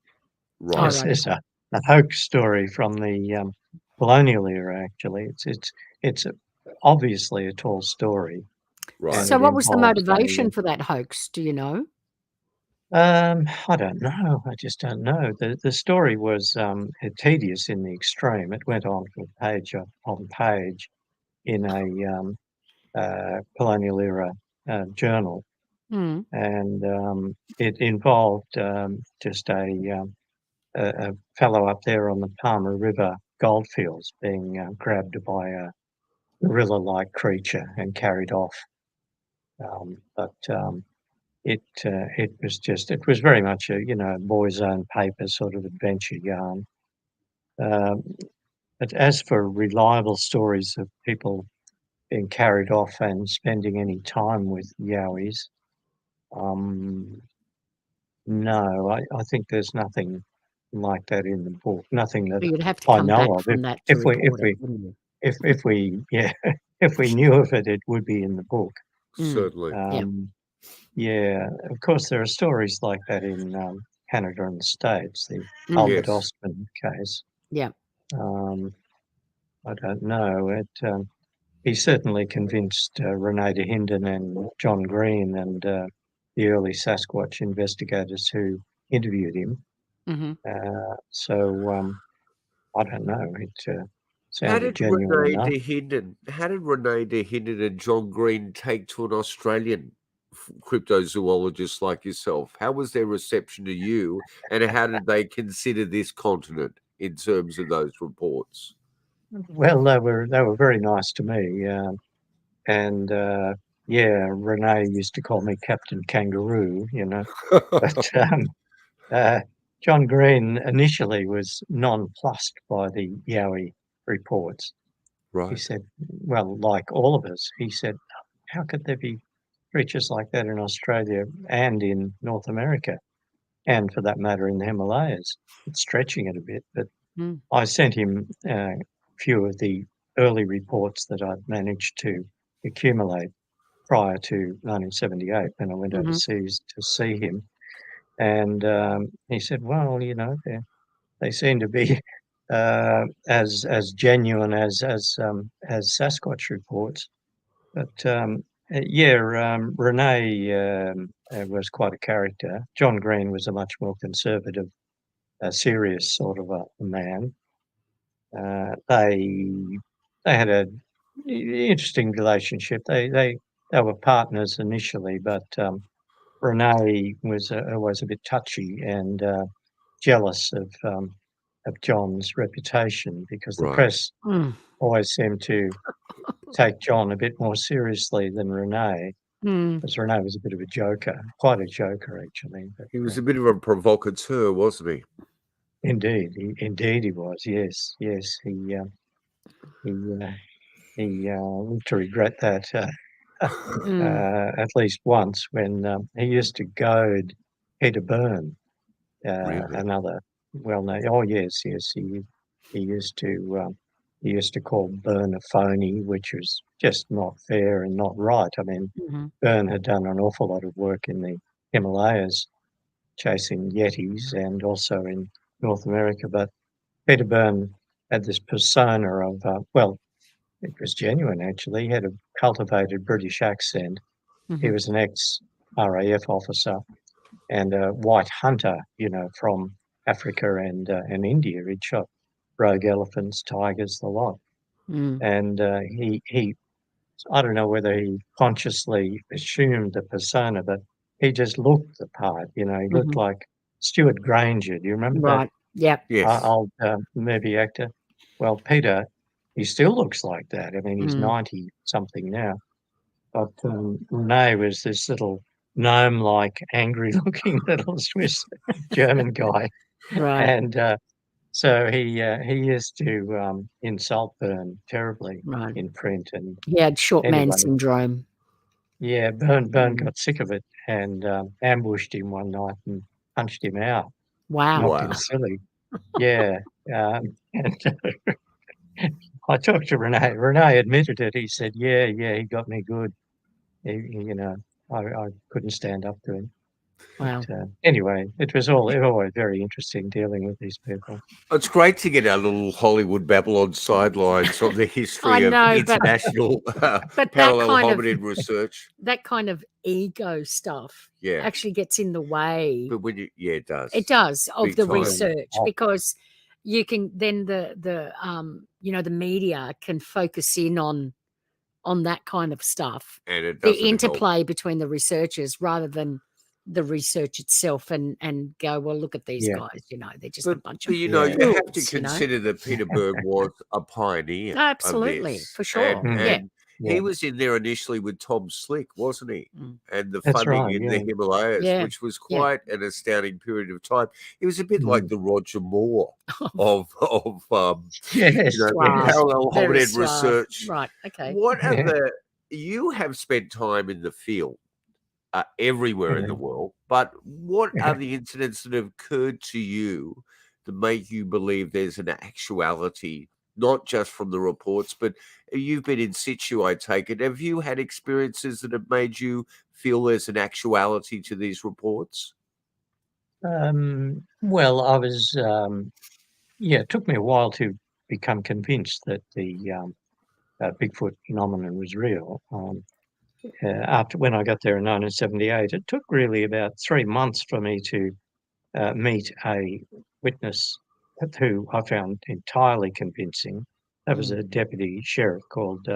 All Right. right. It's a hoax story from the Colonial Era. Actually, it's obviously a tall story, Right. and So, it what was the involves motivation for that hoax? Do you know? I don't know. I just don't know. The story was tedious in the extreme. It went on for page on page in a Colonial Era journal, Mm. and it involved just a fellow up there on the Palmer River goldfields being grabbed by a gorilla-like creature and carried off. But it was very much a boys' own paper sort of adventure yarn. Um, but as for reliable stories of people being carried off and spending any time with Yowies, um, no, I think there's nothing like that in the book. Nothing that You'd have to I come back know of. from that to If we if report it, we wouldn't you? if we yeah if we knew of it, it would be in the book. Certainly. Yeah, of course there are stories like that in Canada and the States. The Mm. Albert Yes. Ostman case. Yeah. I don't know. He certainly convinced Renee de Hinden and John Green and the early Sasquatch investigators who interviewed him. Hmm. So I don't know. It How sounded did genuine Renee enough. de Hinden and John Green take to an Australian cryptozoologist like yourself? How was their reception to you, and how did they consider this continent in terms of those reports? Well, they were very nice to me, and yeah, Renee used to call me Captain Kangaroo, But uh, John Green initially was nonplussed by the Yowie reports. He Right. said, well, like all of us, he said, how could there be creatures like that in Australia and in North America, and for that matter in the Himalayas? It's stretching it a bit, but Mm. I sent him a few of the early reports that I'd managed to accumulate prior to 1978 when I went Hmm. overseas to see him. And he said, well, they seem to be as genuine as Sasquatch reports. But Renee was quite a character. John Green was a much more conservative, serious sort of a man. They had a interesting relationship. They were partners initially, but Renee was always a bit touchy and jealous of John's reputation because the Right. press Mm. always seemed to take John a bit more seriously than Renee, Mm. because Renee was a bit of a joker, quite a joker actually. But, He was a bit of a provocateur, wasn't he? indeed he was. Yes, he he lived to regret that Mm. at least once when he used to goad Peter Byrne, Really? another well-known. Oh yes, he used to call Byrne a phony, which was just not fair and not right. I mean, Mhm. Byrne had done an awful lot of work in the Himalayas, chasing yetis, and also in North America. But Peter Byrne had this persona of well, it was genuine actually. He had a cultivated British accent. He Mhm. was an ex-RAF officer and a white hunter, from Africa and India. He'd shot rogue elephants, tigers, the lot. Mm. And he I don't know whether he consciously assumed the persona, but he just looked the part. He looked Mhm. like Stuart Granger. Do you remember that Right. Yep. Yes. old movie actor? Well, Peter, he still looks like that. I mean, he's Mm. 90 something now. But Rene was this little gnome-like, angry-looking little Swiss German guy, Right. and so he used to insult Byrne terribly Right. in print. And He had short man anyway, syndrome. yeah, Byrne Mm. got sick of it and ambushed him one night and punched him out, Wow. knocked him Wow. silly. Yeah, and I talked to Rene. Rene admitted it. He said, "Yeah, he got me good. I couldn't stand up to him." Wow. But anyway, it was always very interesting dealing with these people. It's great to get our little Hollywood Babylon sidelines on the I history of know, but international that parallel kind of hominid research. that kind of ego stuff Yeah. actually gets in the way. But it does. It does of Big the time. research Oh. because you can then the media can focus in on that kind of stuff, And it the doesn't help. interplay between the researchers rather than the research itself, and go, well, look at these Yeah. guys, they're just a But bunch of you Yeah. have to fools, consider that Peter Byrne was a pioneer of Absolutely, this. for sure. Mm. Yeah. And Yeah, he was in there initially with Tom Slick, wasn't he? Mm. And the that's funding right. in Yeah. the Himalayas, Yeah. which was Yeah. quite an astounding period of time. It was a bit like Mm. the Roger Moore of Yes. Suave. parallel Very hominid suave. research. Right. Okay. What are Yeah. you have spent time in the field everywhere in the Mm. world, but what are the incidents that have occurred to you that make you believe there's an actuality, not just from the reports, but you've been in situ, I take it. Have you had experiences that have made you feel there's an actuality to these reports? Well, I was. It took me a while to become convinced that the Bigfoot phenomenon was real. After when I got there in 1978, it took really about 3 months for me to meet a witness who I found entirely convincing. That was a deputy sheriff called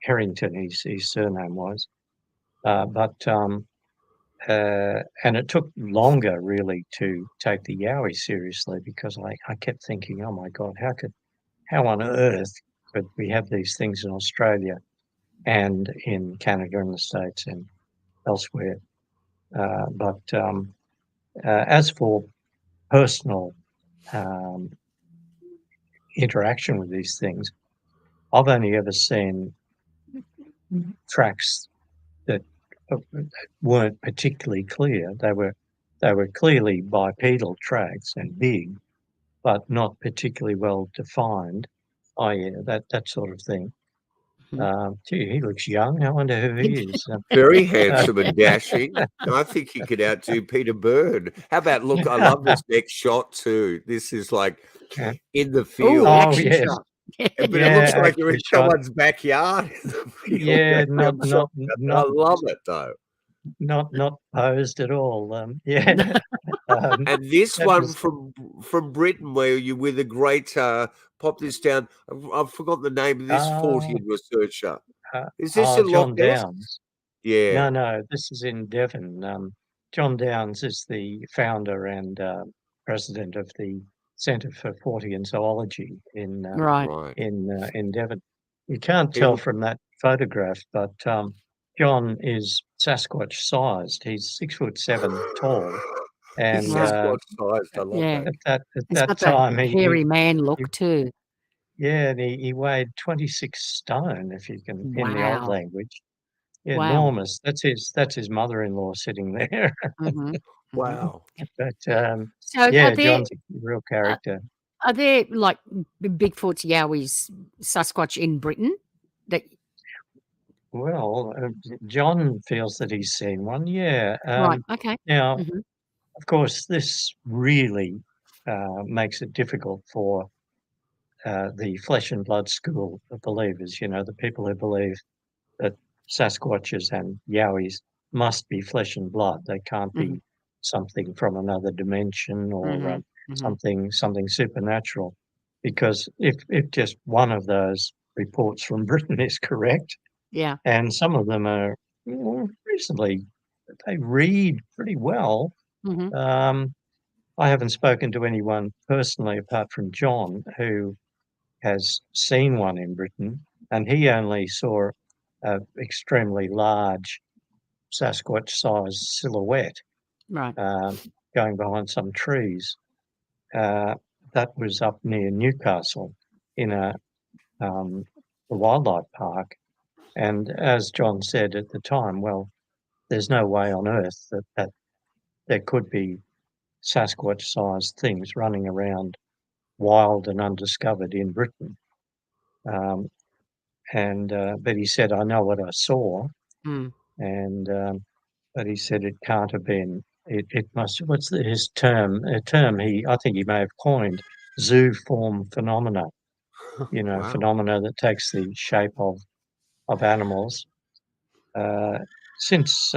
Harrington. His surname was, and it took longer really to take the Yowie seriously because I kept thinking, oh my God, how on earth could we have these things in Australia and in Canada and the States and elsewhere? As for personal interaction with these things, I've only ever seen tracks that weren't particularly clear. They were clearly bipedal tracks and big, but not particularly well defined. Oh yeah, that sort of thing. Gee, he looks young. I wonder who he is. Very handsome and dashing. I think he could outdo Peter Byrne. How about, look, I love this next shot too. This is like in the Ooh, field. Oh, action yes. shot. But Yeah, it looks like you're in actually shot. someone's backyard in the field. Yeah, I'm not I love it though. not posed at all. Yeah. And this That one was from Britain, where you with a great pop this down. I've forgotten the name of this Fortean researcher. Is this in Loch John Ness? Downs. Yeah. No, this is in Devon. John Downs is the founder and president of the Centre for Fortean Zoology in Right. Right. in Devon. You can't He tell was from that photograph, but John is Sasquatch sized. He's 6'7" tall, he's and Right. Sasquatch sized. I love Yeah. that. at He's that got that time hairy man he look too. Yeah, and he weighed 26 stone, if you can, in the old Wow. language. Wow. Enormous. That's his mother-in-law sitting there. Mhm. Wow. But, So yeah, John's a real uh, character. are there like Bigfoots, Yowies, Sasquatch in Britain that Well, John feels that he's seen one, yeah. right, okay. Now, Mhm. of course, this really makes it difficult for the flesh and blood school of believers, the people who believe that Sasquatches and Yowies must be flesh and blood. They can't Mhm. be something from another dimension or Mhm. Mhm. something supernatural. Because if just one of those reports from Britain is correct, Yeah. and some of them are reasonably, they read pretty well. Mhm. Um, I haven't spoken to anyone personally apart from John who has seen one in Britain, and he only saw an extremely large Sasquatch-sized silhouette Right. going behind some trees. Uh, that was up near Newcastle in a wildlife park. And as John said at the time, well, there's no way on earth that there could be Sasquatch-sized things running around wild and undiscovered in Britain. But he said, I know what I saw, Mm. and but he said it can't have been. It must. What's his term? A term I think he may have coined, zooform phenomena. Wow. Phenomena that takes the shape of animals. Uh, since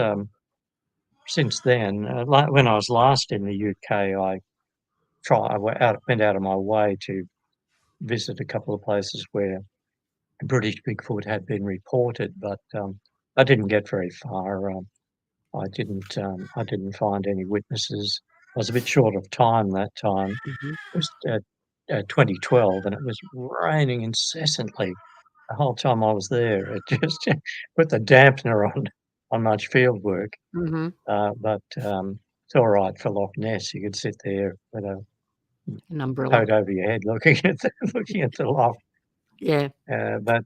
since then, like when I was last in the UK, went out of my way to visit a couple of places where British Bigfoot had been reported, but I didn't get very far. I didn't find any witnesses. I was a bit short of time that time. Mhm. It was 2012, and it was raining incessantly the whole time I was there. It just put the dampener on much field work. Mhm. But it's all right for Loch Ness. You could sit there with a An umbrella. coat over your head, looking at the loch. Yeah. But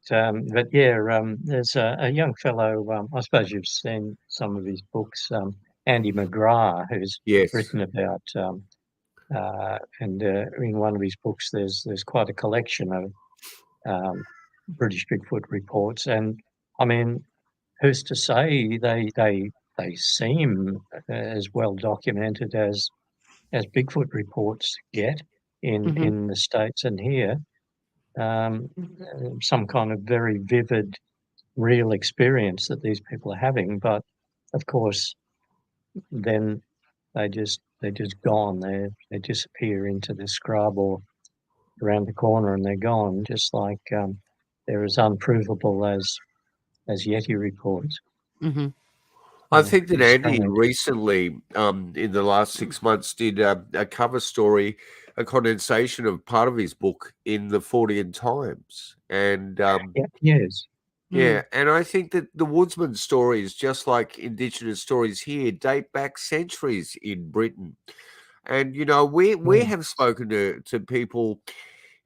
yeah, there's a young fellow. I suppose you've seen some of his books. Andy McGrath, who's Yes. written about, and in one of his books, there's quite a collection of British Bigfoot reports, and I mean, who's to say they seem as well documented as Bigfoot reports get Mhm. in the States and here. Some kind of very vivid, real experience that these people are having, but of course, then they're just gone. They disappear into the scrub or around the corner, and they're gone. Just like they're as unprovable as Yeti reports. Mhm. I think that It's Andy strange. recently, in the last 6 months, did a cover story, a condensation of part of his book in the Fortean Times. And Yeah, yes. yeah, and I think that the woodsman stories, just like Indigenous stories here, date back centuries in Britain. And we Mm. have spoken to people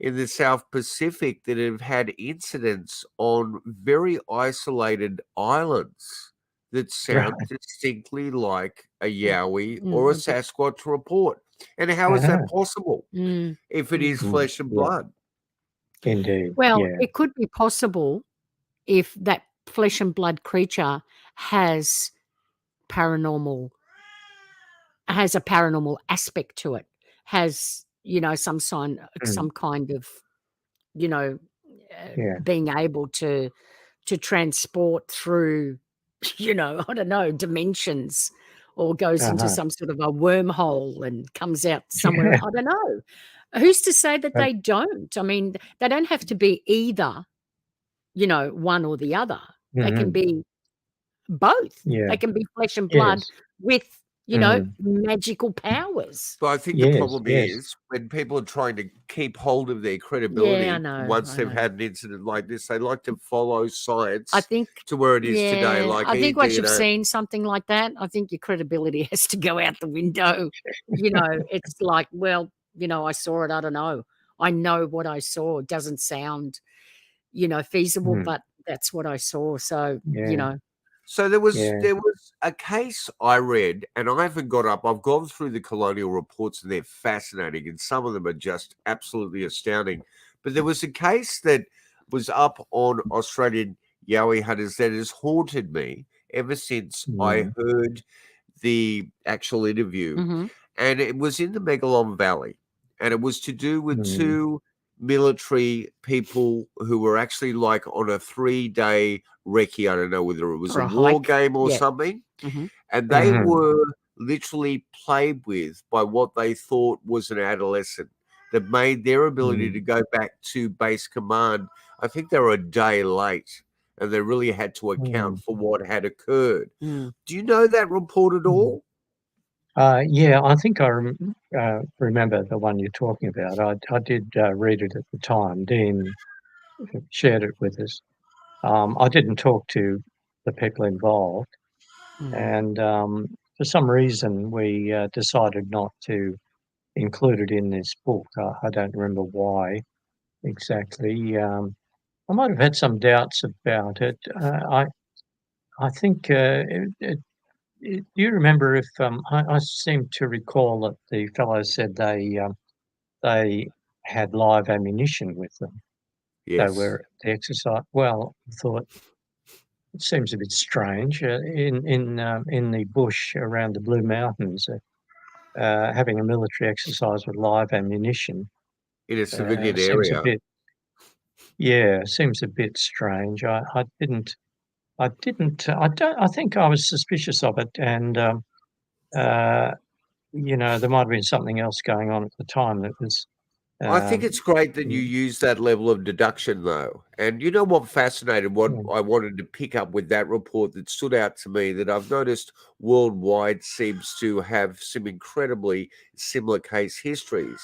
in the South Pacific that have had incidents on very isolated islands that Right. sound distinctly like a Yowie or a Mm. Sasquatch report. And how is Uh-huh. that possible Mm. if it is Mm. flesh and Yeah, blood? indeed. Well, Yeah. it could be possible if that flesh and blood creature has paranormal has a paranormal aspect to it, has, Mm. some kind of, you know, Yeah. being able to transport through, I don't know, dimensions, or goes into Uh-huh. some sort of a wormhole and comes out somewhere. Yeah. I don't know. Who's to say that But they don't? I mean, they don't have to be either, one or the other. They can mhm. be both. Yeah. They can be flesh and blood Yes. with, Mm. magical powers. But I think the Yes, problem yes. is when people are trying to keep hold of their Yeah, I credibility know. once I they've know. had an incident like this, they like to follow I science think to where it is today, yeah, like I think once you've ED. seen something like that, I think your credibility has to go out the window. It's like, well, I saw it, I don't know. I know what I saw. It doesn't sound, feasible, but that's what I saw. So, So there was a case I read, and I haven't got up. I've gone through the colonial reports, and they're fascinating, and some of them are just absolutely astounding. But there was a case that was up on Australian Yowie hunters that has haunted me ever since I heard the actual interview, and it was in the Megalon Valley, and it was to do with two military people who were actually like on a 3-day recce. I don't know whether it was For a a war hike. game or Yeah. something, Mhm. and they were literally played with by what they thought was an adolescent that made their ability to go back to base command. I think they were a day late, and they really had to account for what had occurred. Do you know that report at all? Yeah, I think I remember the one you're talking about. I did read it at the time. Dean shared it with us. I didn't talk to the people involved, and for some reason we decided not to include it in this book. I don't remember why exactly. I might have had some doubts about it. I think do you remember if I seem to recall that the fellows said they had live ammunition with them. They Yes. were the exercise. Well, I thought it seems a bit strange in the bush around the Blue Mountains, having a military exercise with live ammunition. In a civilian Seems a area. bit, seems a bit strange. I don't. I think I was suspicious of it, and there might have been something else going on at the time that was. I think it's great that you use that level of deduction, though. And you know what fascinated, what I wanted to pick up with that report that stood out to me that I've noticed worldwide seems to have some incredibly similar case histories,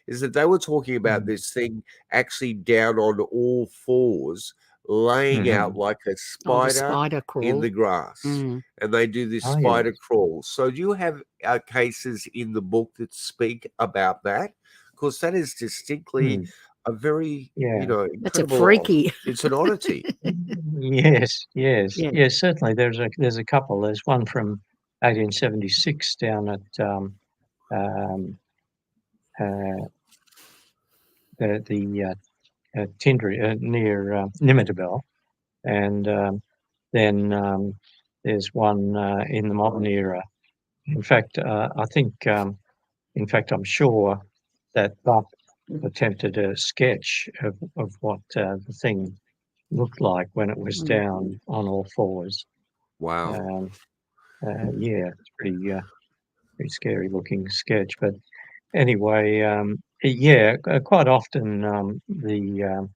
is that they were talking about this thing actually down on all fours, laying out like a Oh, the spider spider in crawl. the grass. And they do this Oh, spider crawl. So do you have cases in the book that speak about that? Because that is distinctly a very, Yeah. That's a incredible. freaky. It's an oddity. Yes, Yeah. yes, certainly. There's a couple. There's one from 1876 down at the Tindri near Nimittabel, and then there's one in the modern era. In fact, I think, in fact, I'm sure that Buck attempted a sketch of what the thing looked like when it was down on all fours. Wow. It's pretty scary looking sketch. But anyway, quite often the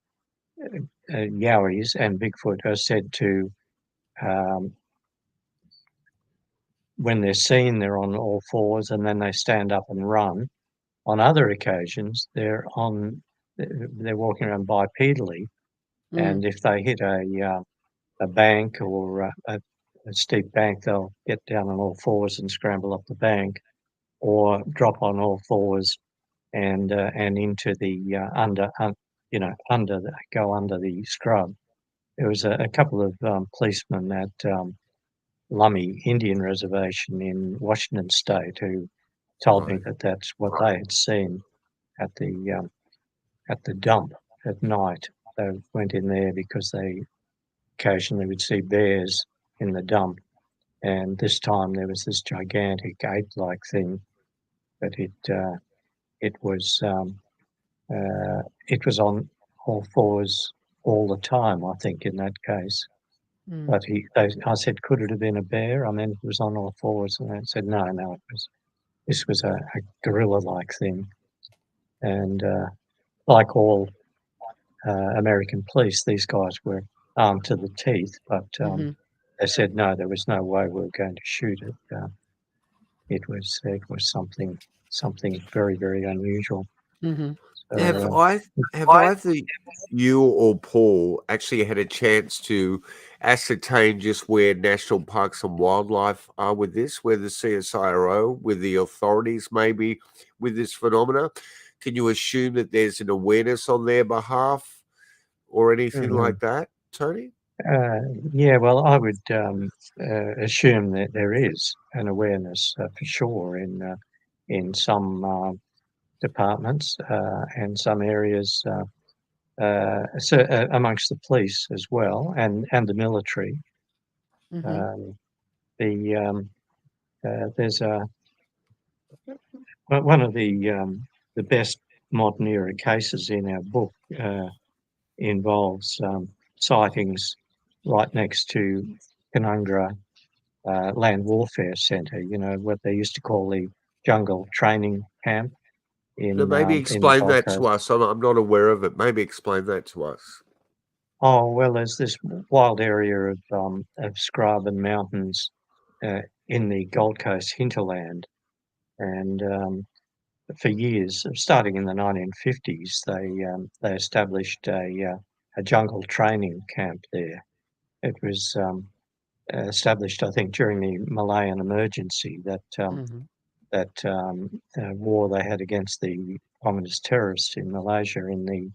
Yowies and Bigfoot are said to, when they're seen, they're on all fours and then they stand up and run. On other occasions, they're walking around bipedally, and if they hit a bank or a steep bank, they'll get down on all fours and scramble up the bank, or drop on all fours and into the go under the scrub. There was a couple of policemen at Lummi Indian Reservation in Washington State who told me that that's what they had seen at the dump at night. They went in there because they occasionally would see bears in the dump, and this time there was this gigantic ape-like thing, but it was on all fours all the time, I think, in that case. But I said, could it have been a bear? I mean, it was on all fours, and they said, no, this was a gorilla-like thing. And like all American police, these guys were armed to the teeth, but they said, no, there was no way we were going to shoot it. It was something very, very unusual. Have So, either you or Paul actually had a chance to ascertain just where National Parks and Wildlife are with this, where the CSIRO, with the authorities maybe with this phenomena? can you assume that there's an awareness on their behalf or anything like that, Tony? Yeah, well, I would assume that there is an awareness for sure in some departments and some areas, amongst the police as well, and the military. There's one of the best modern era cases in our book involves sightings right next to Canungra Land Warfare Centre, what they used to call the jungle training camp. Maybe explain that to us. I'm not aware of it. Maybe explain that to us. Oh, well, there's this wild area of scrub and mountains in the Gold Coast hinterland. And for years, starting in the 1950s, they established a jungle training camp there. It was established, I think, during the Malayan emergency, that war they had against the communist terrorists in Malaysia in the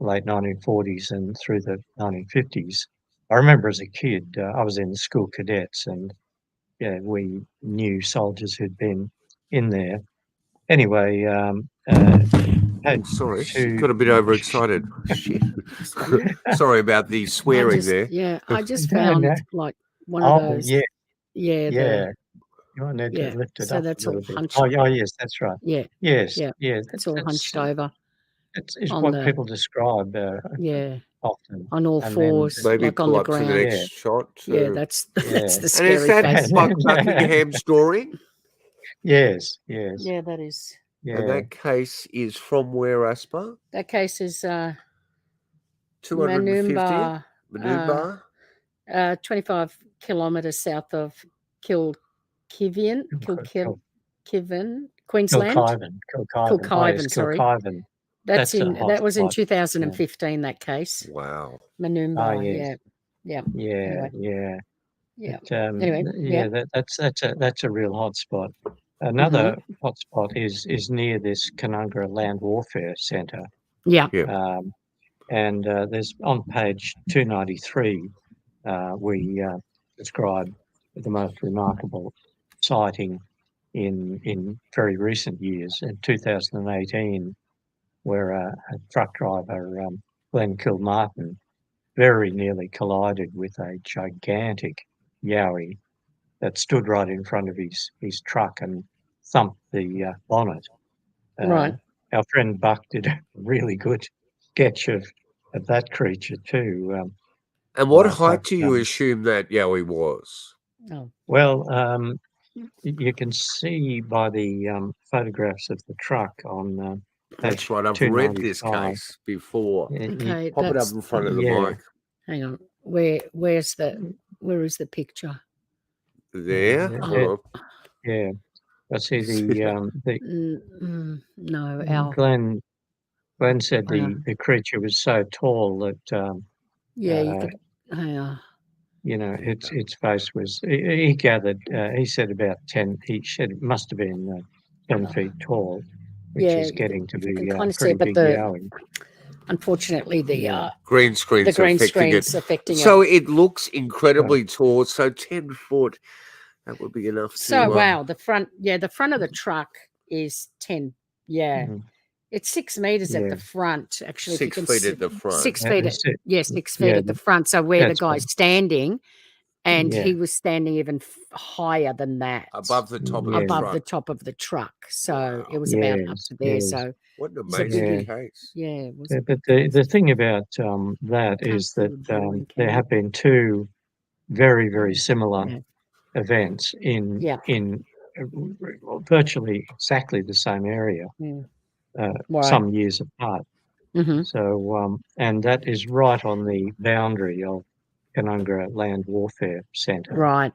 late 1940s and through the 1950s. I remember as a kid, I was in the school cadets, and we knew soldiers who'd been in there. Anyway, sorry, got a bit overexcited. Sorry about the swearing there. Yeah, I just found like one of those. Yeah. Yeah. You might need to lift it so up that's a little all bit. hunched. Oh, yes, that's right. Yeah. Yes, Yeah. yeah. It's all hunched over. It's what people describe often. On all And fours, then, maybe like on pull the up ground. to the next shot. Yeah, that's the And scary is that face. Buckingham story? Yes. Yeah, that is. Yeah. And that case is from where, Aspa? That case is 250? Manumba, 25 kilometres south of Kilkivan, Queensland. Kilkivan, sorry. Kilkivan. That was in spot. 2015. That case. Wow. Manumba. Yes. Yeah. Anyway, that's a real hot spot. Another hot spot is near this Canungra Land Warfare Centre. Yeah. And there's on page 293, we describe the most remarkable sighting in very recent years. In 2018, where a truck driver, Glenn Kilmartin, very nearly collided with a gigantic Yowie that stood right in front of his truck and thumped the bonnet. Right. Our friend Buck did a really good sketch of that creature too. And what height do you assume that Yowie was? Oh. Well, you can see by the photographs of the truck on that's right. I've read this case before. Okay, pop it up in front of the mic. Hang on. Where is the picture? There. Yeah. I see the no, Al. Glenn said the creature was so tall that you could. Its face was. He gathered. He said about 10. He said it must have been 10 feet tall, which is getting to be pretty big Yowie. Unfortunately, the green screen's affecting it. So it looks incredibly tall. So 10 foot, that would be enough. Wow, the front of the truck is 10. Yeah. Mm-hmm. It's 6 meters at the front, actually. 6 feet at the front. 6 feet. 6 feet at the front. So where the guy's standing, and he was standing even higher than that, above the top of the truck. So it was about up to there. So what an amazing case. Yeah. But the thing about that is that there have been two very, very similar events in virtually exactly the same area. Some years apart. Mm-hmm. So, and that is right on the boundary of Canungra Land Warfare Centre. Right.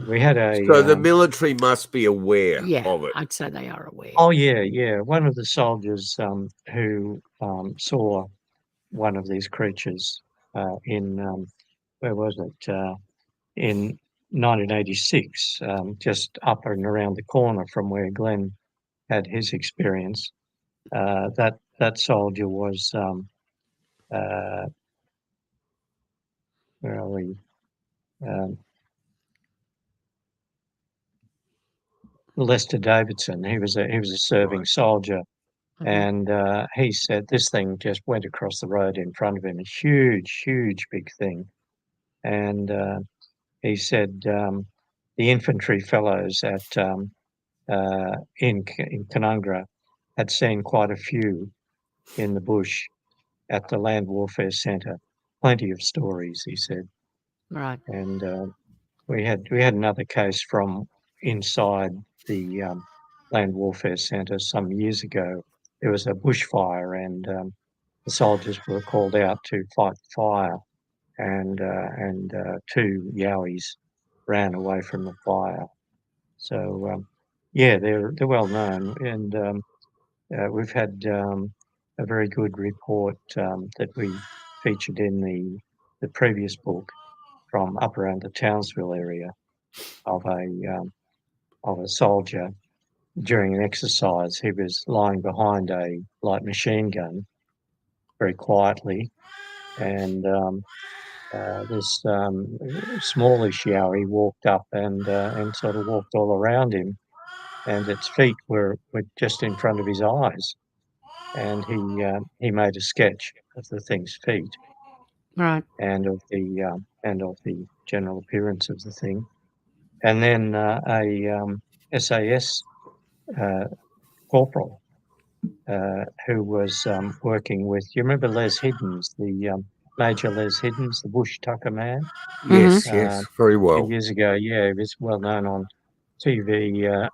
We had So the military must be aware of it. I'd say they are aware. Oh, yeah. One of the soldiers who saw one of these creatures in, where was it? In 1986, just up and around the corner from where Glenn had his experience. that soldier was where are we? Lester Davidson. He was a serving soldier, and he said this thing just went across the road in front of him, a huge big thing, and he said the infantry fellows at in Canungra had seen quite a few in the bush at the Land Warfare Centre. Plenty of stories, he said. Right. And we had another case from inside the Land Warfare Centre some years ago. There was a bushfire, and the soldiers were called out to fight the fire, and two Yowies ran away from the fire. So yeah, they're well known, and we've had a very good report that we featured in the previous book from up around the Townsville area of a soldier during an exercise. He was lying behind a light machine gun very quietly, and this smallish Yowie walked up and sort of walked all around him, and its feet were just in front of his eyes, and he made a sketch of the thing's feet, Right. and of the general appearance of the thing. And then a SAS corporal who was working with, you remember Les Hiddens, the Major Les Hiddens, the bush tucker man? Yes, yes, very A well. few years ago, yeah, he was well known on TV,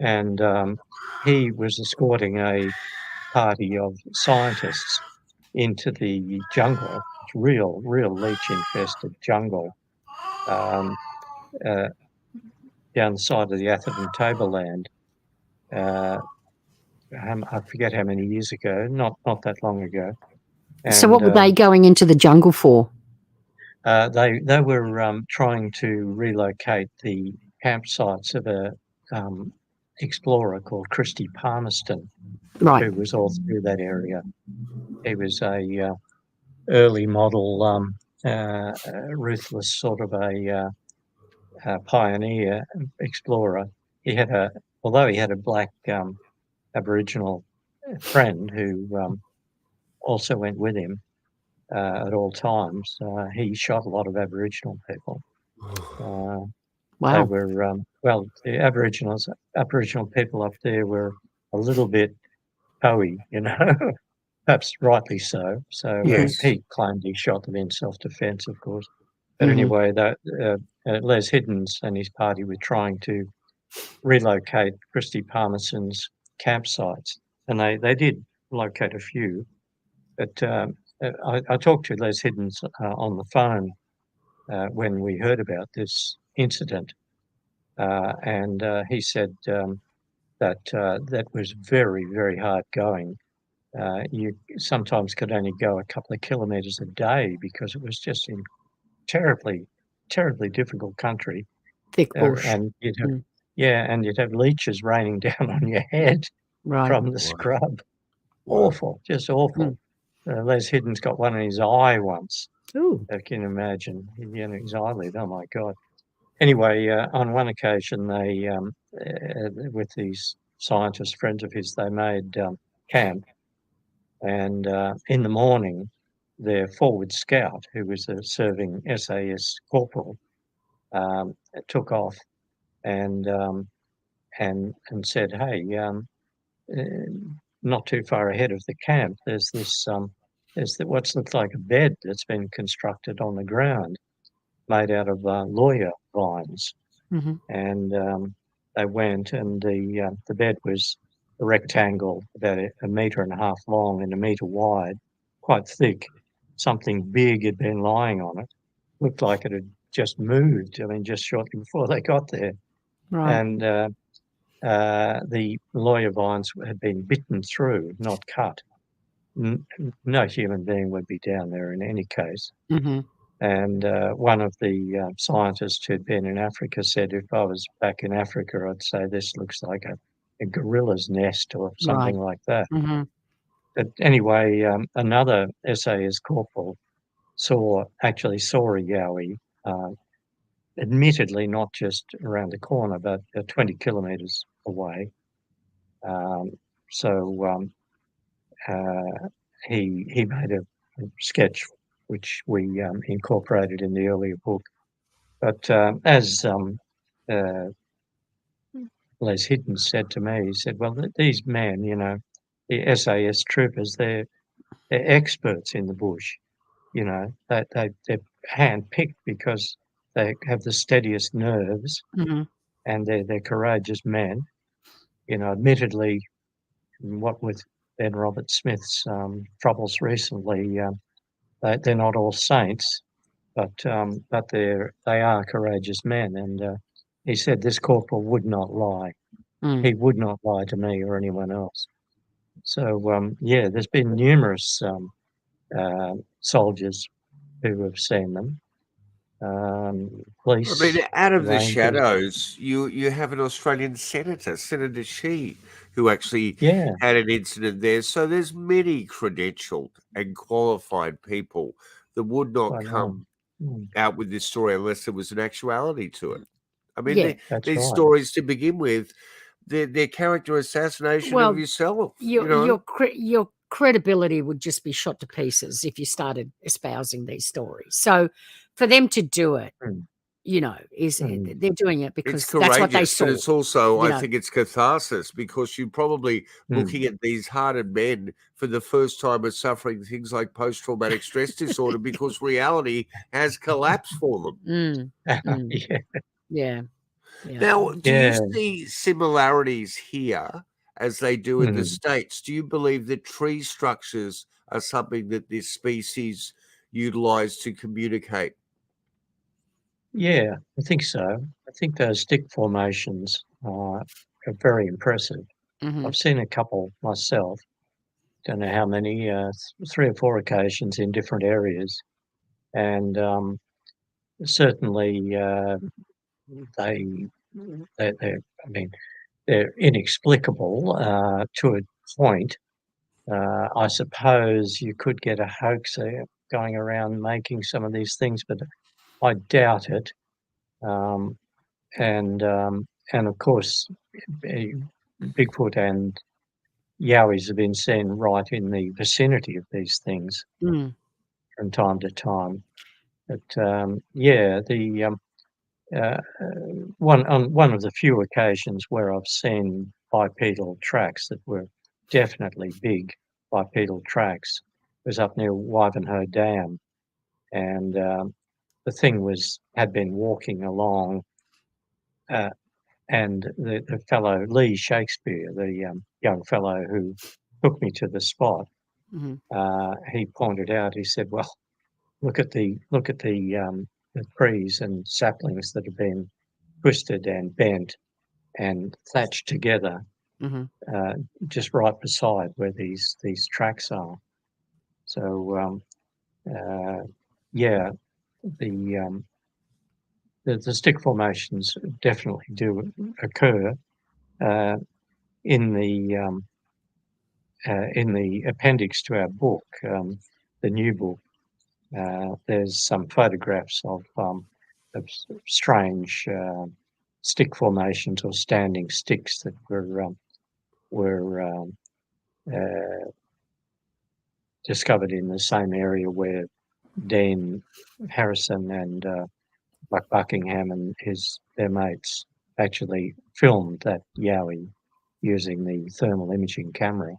and he was escorting a party of scientists into the jungle, real leech-infested jungle, down the side of the Atherton Tableland. I forget how many years ago, not that long ago. And, so what were they going into the jungle for? They were trying to relocate the campsites of a explorer called Christy Palmerston, Right. who was all through that area. He was a early model, ruthless sort of a pioneer explorer. Although he had a black Aboriginal friend who also went with him at all times. He shot a lot of Aboriginal people. Wow. They were the Aboriginal people up there were a little bit hoey, perhaps rightly so. So Yes. he claimed he shot them in self-defense, of course. But anyway, Les Hiddens and his party were trying to relocate Christy Palmerston's campsites, and they did locate a few. But I talked to Les Hiddens on the phone when we heard about this incident, and he said that was very hard going. You sometimes could only go a couple of kilometres a day because it was just in terribly difficult country. Thick bush. And you'd have leeches raining down on your head from the scrub. Awful, just awful. Les Hiddens got one in his eye once. Ooh. I can imagine. His eyelid. Oh my God. Anyway, on one occasion, they, with these scientist friends of his, they made camp, and in the morning, their forward scout, who was a serving SAS corporal, took off and said, "Hey, not too far ahead of the camp, there's this what looks like a bed that's been constructed on the ground, made out of lawyer vines." And they went, and the bed was a rectangle about a metre and a half long and a metre wide, quite thick. Something big had been lying on it. Looked like it had just moved. I mean, just shortly before they got there. Right. And the lawyer vines had been bitten through, not cut. No human being would be down there in any case. And one of the scientists who'd been in Africa said, if I was back in Africa, I'd say this looks like a gorilla's nest or something like that. Mhm. But anyway, another SAS corporal actually saw a Yowie, admittedly not just around the corner, but 20 kilometres away. He made a sketch which we incorporated in the earlier book. But as Les Hitton said to me, he said, well, these men, you know, the SAS troopers, they're experts in the bush. You know, they're hand-picked because they have the steadiest nerves Mhm. and they're courageous men. You know, admittedly, what with Ben Robert Smith's troubles recently, they're not all saints, but they are courageous men. And he said this corporal would not lie. Mm. He would not lie to me or anyone else. So yeah, there's been numerous soldiers who have seen them. Police, I mean, out of the rangers. shadows, you have an Australian senator, Senator Xi, who actually Yeah, had an incident there. So there's many credentialed and qualified people that would not I know. come out with this story unless there was an actuality to it. I mean, Yeah. That's these right. stories to begin with, they're character assassination Well, of yourself. your credibility would just be shot to pieces if you started espousing these stories. So for them to do it, Mm. you know, they're doing it because It's that's what they courageous, saw. but it's also, you I know. think it's catharsis because you're probably looking at these hardened men for the first time are suffering things like post-traumatic stress disorder because reality has collapsed for them. Yeah. Yeah. Yeah. Now, do you Yeah. see similarities here as they do in the Mm. States? Do you believe that tree structures are something that this species utilize to communicate? Yeah, I think so. I think those stick formations are very impressive. Mhm. I've seen a couple myself. Don't know how many, 3 or 4 occasions in different areas, and certainly they they I mean they're inexplicable to a point. I suppose you could get a hoaxer going around making some of these things, but I doubt it. Um, and of course, Bigfoot and Yowies have been seen right in the vicinity of these things Mm. from time to time. But yeah, the one of the few occasions where I've seen bipedal tracks that were definitely big bipedal tracks was up near Wivenhoe Dam, and the thing had been walking along. And the fellow, Lee Shakespeare, the young fellow who took me to the spot, Mhm. he pointed out, he said, well, look at the trees and saplings that have been twisted and bent and thatched together Mhm. just right beside where these tracks are. So yeah, the stick formations definitely do occur. In the appendix to our book, the new book, there's some photographs of strange stick formations or standing sticks that were discovered in the same area where Dean Harrison and Buck Buckingham and their mates actually filmed that Yowie using the thermal imaging camera.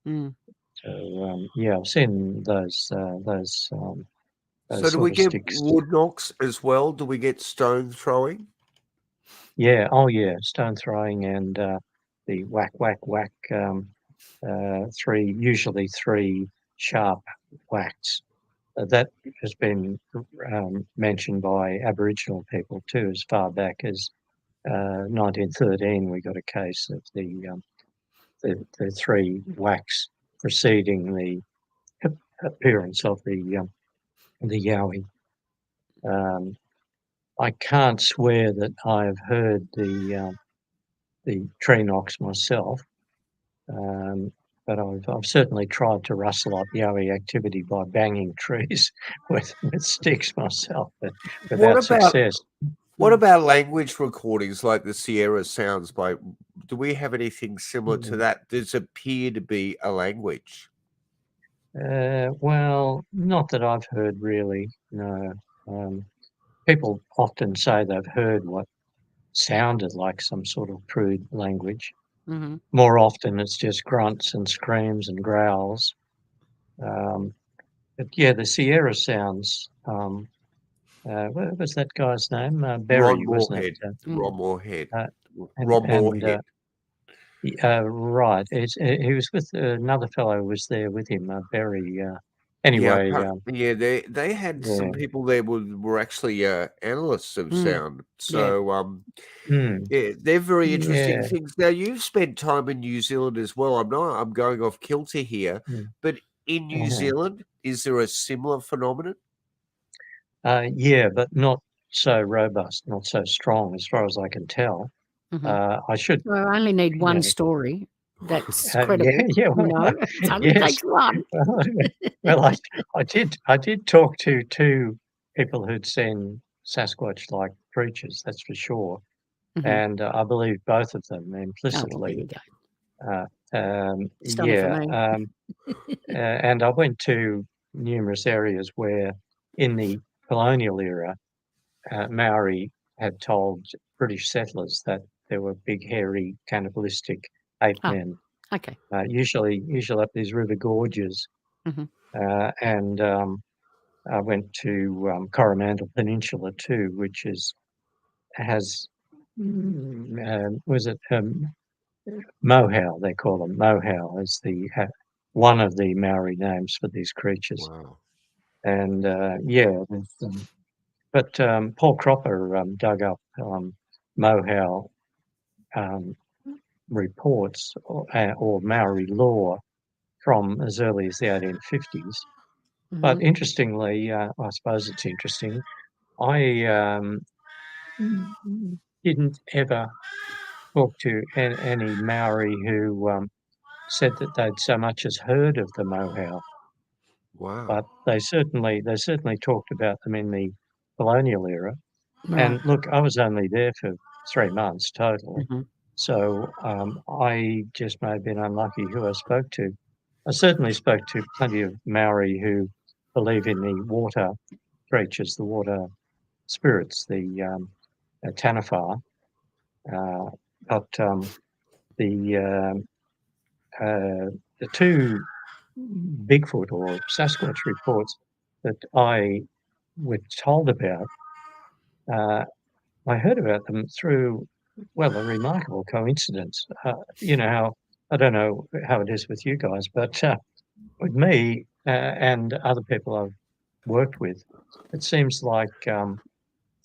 Mm. So yeah, I've seen those So do sort we of get sticks. wood knocks as well? Do we get stone throwing? Yeah, oh yeah, stone throwing and the whack whack whack. Usually three sharp whacks. That has been mentioned by Aboriginal people too, as far back as 1913. We got a case of the three whacks preceding the appearance of the Yowie. I can't swear that I've heard the the tree knocks myself, but I've certainly tried to rustle up Yowie activity by banging trees with sticks myself, but without success. What about language recordings like the Sierra sounds? Do we have anything similar to that? Does appear to be a language? Well, not that I've heard really. No. People often say they've heard what sounded like some sort of crude language. Mm-hmm. More often, it's just grunts and screams and growls. But yeah, the Sierra sounds. What was that guy's name? Berry, wasn't it? Ron Moorhead. Ron Moorhead. Right. He was with another fellow who was there with him, Berry. Anyway, they had some people there were actually analysts of sound. So they're very interesting things. Now you've spent time in New Zealand as well. I'm going off kilter here, but in New Zealand, is there a similar phenomenon? Yeah, but not so robust, not so strong, as far as I can tell. I should. Well, I only need one story that's credible. It only takes one. Well, I did talk to two people who'd seen Sasquatch-like creatures, that's for sure, and I believe both of them implicitly. Oh, well, there you go. And I went to numerous areas where, in the colonial era, Maori had told British settlers that there were big, hairy, cannibalistic ape men. Okay. Usually up these river gorges. And I went to Coromandel Peninsula too, which has Mohau, they call them. Mohau is one of the Maori names for these creatures. Wow. And but Paul Cropper dug up Mohau reports or Maori lore from as early as the 1850s. But interestingly, I suppose it's interesting, I didn't ever talk to any Maori who said that they'd so much as heard of the Mohau. Wow. But they certainly talked about them in the colonial era. And look, I was only there for 3 months total. So I just may have been unlucky who I spoke to. I certainly spoke to plenty of Maori who believe in the water creatures, the water spirits, the Tanafar. But the two Bigfoot or Sasquatch reports that I was told about, I heard about them through, well, a remarkable coincidence. You know how, I don't know how it is with you guys, but with me and other people I've worked with, it seems like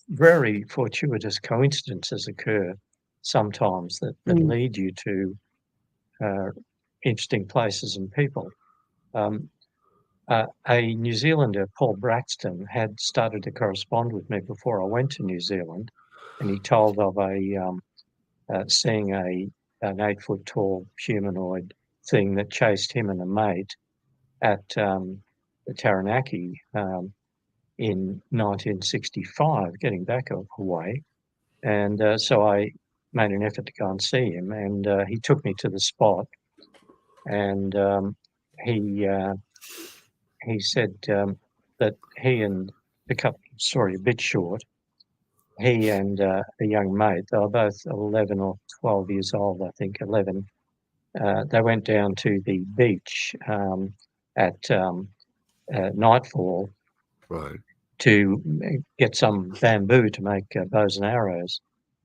very fortuitous coincidences occur sometimes that lead you to interesting places and people. A New Zealander, Paul Braxton, had started to correspond with me before I went to New Zealand, and he told of seeing an 8-foot tall humanoid thing that chased him and a mate at the Taranaki in 1965, getting back a way. And so I made an effort to go and see him, and he took me to the spot, and he said that he and a bit short, he and a young mate, they were both 11 or 12 years old, I think, 11. They went down to the beach at nightfall to get some bamboo to make bows and arrows.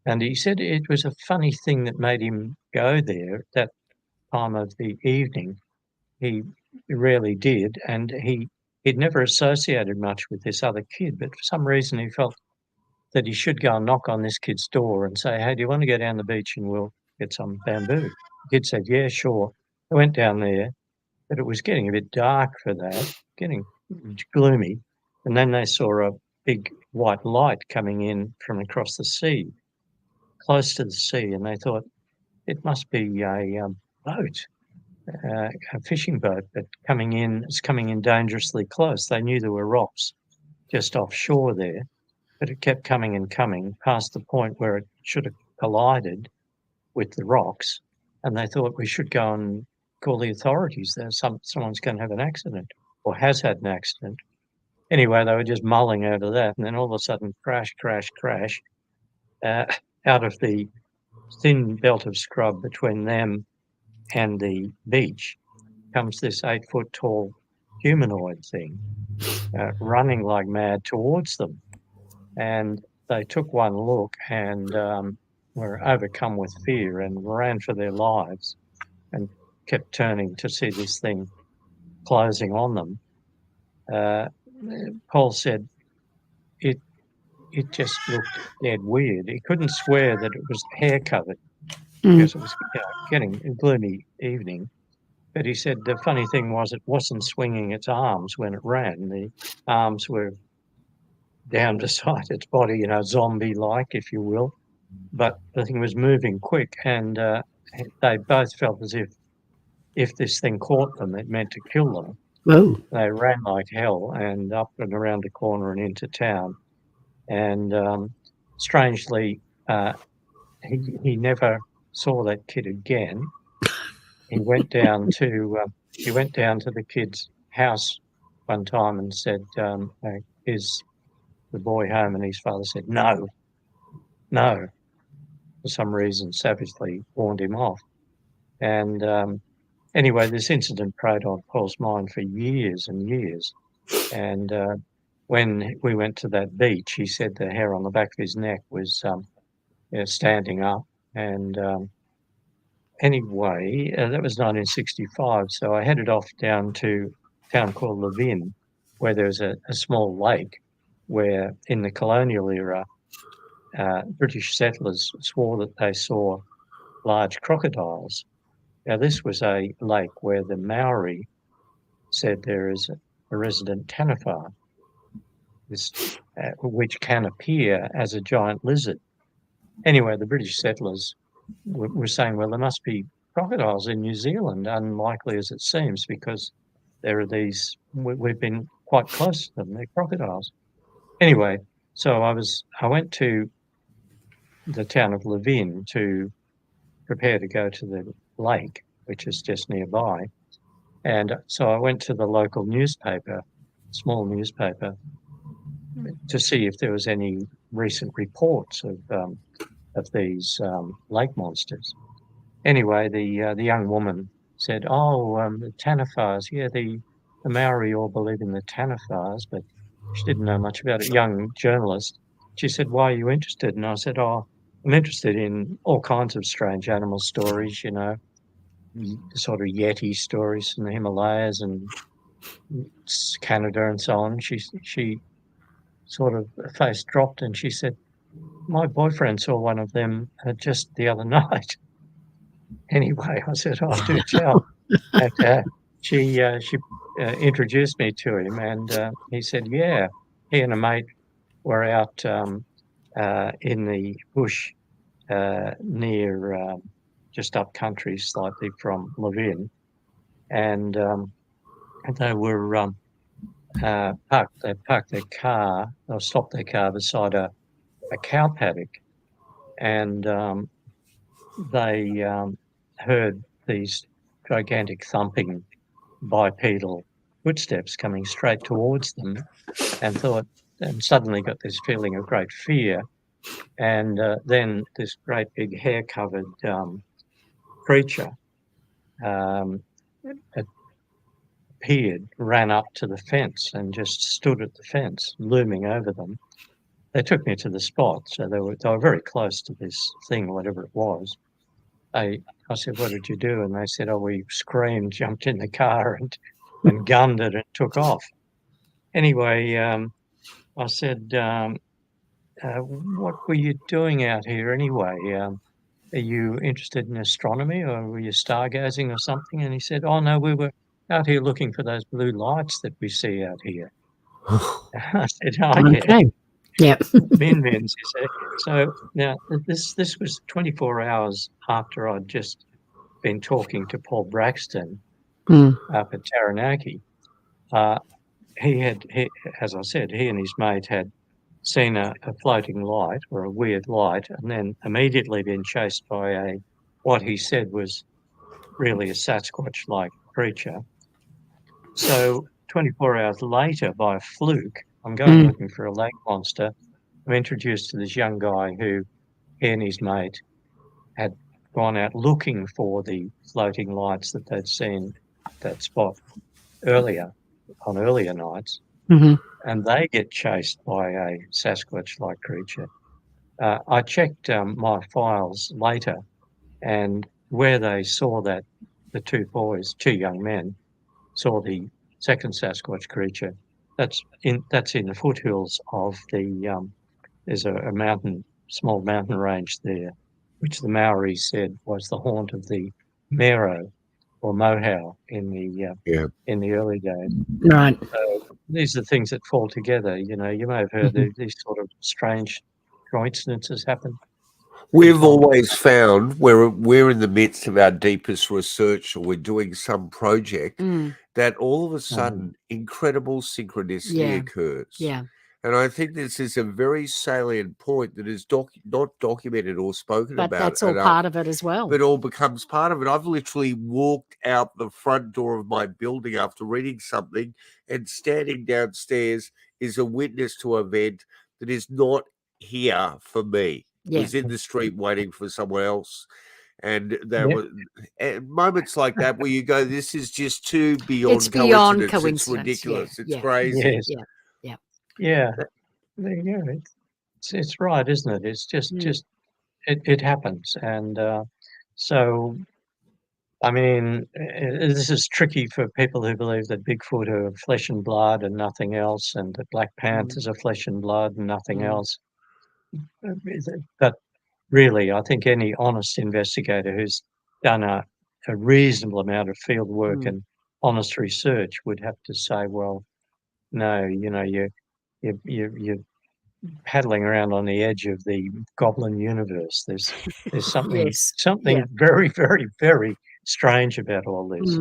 And he said it was a funny thing that made him go there that time of the evening. He rarely did, and he'd never associated much with this other kid, but for some reason he felt that he should go and knock on this kid's door and say, "Hey, do you want to go down the beach and we'll get some bamboo?" The kid said, "Yeah, sure." They went down there, but it was getting a bit dark for that, getting gloomy, and then they saw a big white light coming in from across the sea, close to the sea, and they thought, it must be a boat, a fishing boat, but it's coming in dangerously close. They knew there were rocks just offshore there, but it kept coming and coming past the point where it should have collided with the rocks, and they thought we should go and call the authorities. Someone's going to have an accident or has had an accident. Anyway, they were just mulling over that, and then all of a sudden, crash, crash, crash, out of the thin belt of scrub between them and the beach comes this 8-foot tall humanoid thing running like mad towards them. And they took one look and were overcome with fear and ran for their lives and kept turning to see this thing closing on them. Paul said it just looked dead weird. He couldn't swear that it was hair covered because it was getting a gloomy evening. But he said the funny thing was it wasn't swinging its arms when it ran. The arms were down beside its body, zombie-like, if you will. But the thing was moving quick, and they both felt as if this thing caught them, it meant to kill them. Whoa. They ran like hell and up and around the corner and into town. And strangely, he never saw that kid again. He went down to the kid's house one time and said, "Is the boy home?" And his father said, "No." For some reason, savagely warned him off. And anyway, this incident preyed on Paul's mind for years and years. And when we went to that beach, he said the hair on the back of his neck was standing up. And anyway, that was 1965. So I headed off down to a town called Levin, where there was a small lake where in the colonial era, British settlers swore that they saw large crocodiles. Now, this was a lake where the Maori said there is a resident taniwha, which can appear as a giant lizard. Anyway, the British settlers were saying, well, there must be crocodiles in New Zealand, unlikely as it seems, because there are these, we've been quite close to them, they're crocodiles. Anyway, so I went to the town of Levin to prepare to go to the lake, which is just nearby. And so I went to the local newspaper, small newspaper, to see if there was any recent reports of these lake monsters. Anyway, the young woman said, the taniwhas, the Maori all believe in the taniwhas, but she didn't know much about it. Young journalist. She said, why are you interested? And I said, I'm interested in all kinds of strange animal stories, sort of Yeti stories from the Himalayas and Canada and so on. She sort of face dropped and she said, my boyfriend saw one of them just the other night. Anyway, I said, do tell. And she introduced me to him, and he said, yeah, he and a mate were out in the bush near just up country slightly from Levin, and they were parked their car, or stopped their car beside a cow paddock, and they heard these gigantic thumping bipedal footsteps coming straight towards them, and suddenly got this feeling of great fear. And then this great big hair-covered creature appeared, ran up to the fence and just stood at the fence, looming over them. They took me to the spot, so they were very close to this thing, whatever it was. I said, what did you do? And they said, we screamed, jumped in the car and gunned it and took off. Anyway, I said, what were you doing out here anyway? Are you interested in astronomy, or were you stargazing or something? And he said, no, we were out here looking for those blue lights that we see out here. I said, okay. Yeah. Bin bins. So now this was 24 hours after I'd just been talking to Paul Braxton up at Taranaki. As I said, he and his mate had seen a floating light or a weird light, and then immediately been chased by what he said was really a Sasquatch-like creature. So 24 hours later, by a fluke, I'm going looking for a lake monster. I'm introduced to this young guy who he and his mate had gone out looking for the floating lights that they'd seen at that spot earlier nights. And they get chased by a Sasquatch-like creature. I checked my files later, and where they saw that the two young men, saw the second Sasquatch creature, that's in the foothills of there's a small mountain range there, which the Maoris said was the haunt of the Mero or Mohau in the early days. Right. So these are things that fall together. You may have heard these sort of strange coincidences happen. We've always found we're in the midst of our deepest research, or we're doing some project, that all of a sudden incredible synchronicity occurs. Yeah. And I think this is a very salient point that is not documented or spoken But about. that's all part of it as well. But all becomes part of it. I've literally walked out the front door of my building after reading something, and standing downstairs is a witness to an event that is not here for me. Yeah. Was in the street waiting for someone else. And there were moments like that where you go, this is just too beyond It's beyond coincidence. It's coincidence. ridiculous. It's Yeah. crazy. Yes. Yeah. It's right, isn't it? It's just it happens. And so, I mean, this is tricky for people who believe that Bigfoot are flesh and blood and nothing else, and that Black Panthers are flesh and blood and nothing else. But really, I think any honest investigator who's done a reasonable amount of field work and honest research would have to say, well, no, you're paddling around on the edge of the goblin universe. There's something very, very, very strange about all this.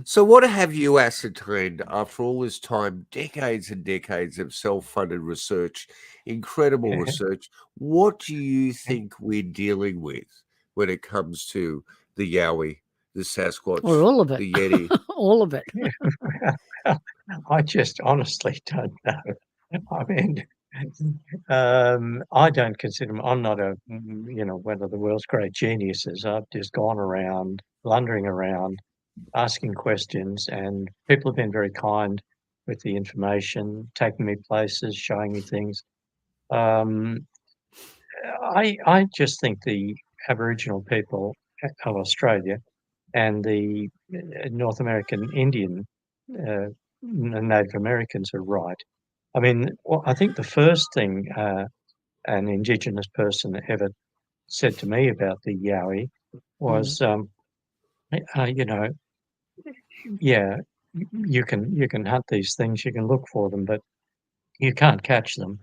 So what have you ascertained after all this time, decades and decades of self-funded research, incredible research? What do you think we're dealing with when it comes to the Yowie, the Sasquatch, or all of it, the Yeti? all of it? I just honestly don't know. I mean, I don't consider I'm not one of the world's great geniuses. I've just gone around, blundering around, asking questions, and people have been very kind with the information, taking me places, showing me things. I just think the Aboriginal people of Australia and the North American Indian Native Americans are right. I mean, I think the first thing an Indigenous person ever said to me about the Yowie was, you can hunt these things, you can look for them, but you can't catch them.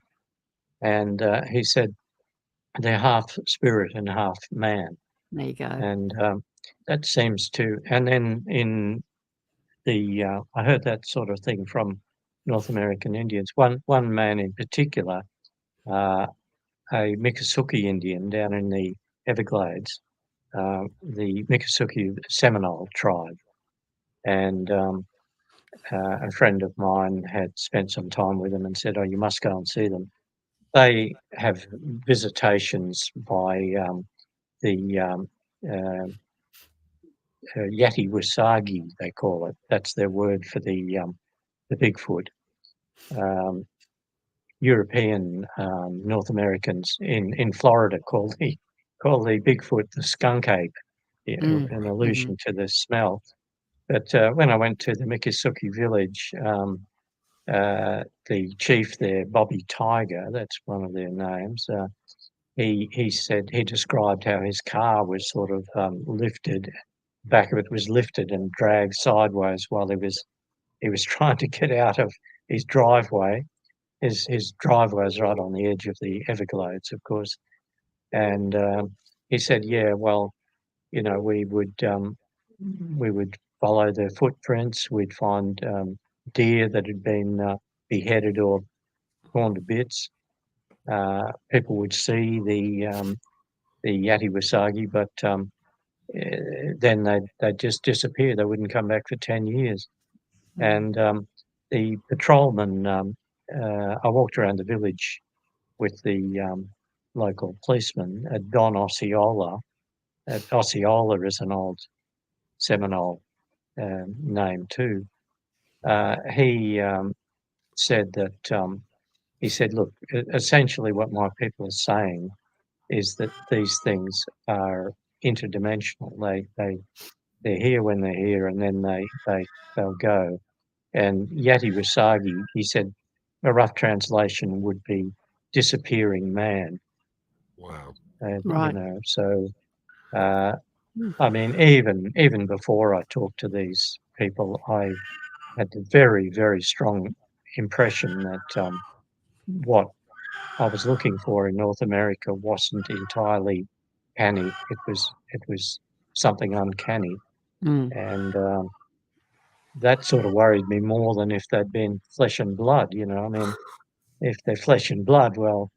And he said they're half spirit and half man. There you go. And that seems to. And then in the I heard that sort of thing from North American Indians. One man in particular, a Miccosukee Indian down in the Everglades, the Miccosukee Seminole tribe, and a friend of mine had spent some time with them and said, "Oh, you must go and see them." They have visitations by the Yeti Wasagi, they call it. That's their word for the Bigfoot. European North Americans in Florida call the Bigfoot the skunk ape, an allusion to the smell. But when I went to the Miccosukee village, the chief there, Bobby Tiger, that's one of their names. He said he described how his car was sort of lifted, back of it was lifted and dragged sideways while he was trying to get out of his driveway, his driveway was right on the edge of the Everglades, of course. And he said, yeah, well, you know, we would follow their footprints. We'd find deer that had been beheaded or torn to bits. People would see the Yatiwasagi, but then they'd just disappear. They wouldn't come back for 10 years. And the patrolman, I walked around the village with the local policeman, Don Osceola. Osceola is an old Seminole name too. He said that, he said, look, essentially what my people are saying is that these things are interdimensional. They're here when they're here, and then they'll go. And Yatiwasagi, he said, a rough translation would be disappearing man. Wow. Right. You know, so I mean, even before I talked to these people, I had a very, very strong impression that what I was looking for in North America wasn't entirely canny. It was something uncanny, and that sort of worried me more than if they'd been flesh and blood. You know, I mean, if they're flesh and blood, well,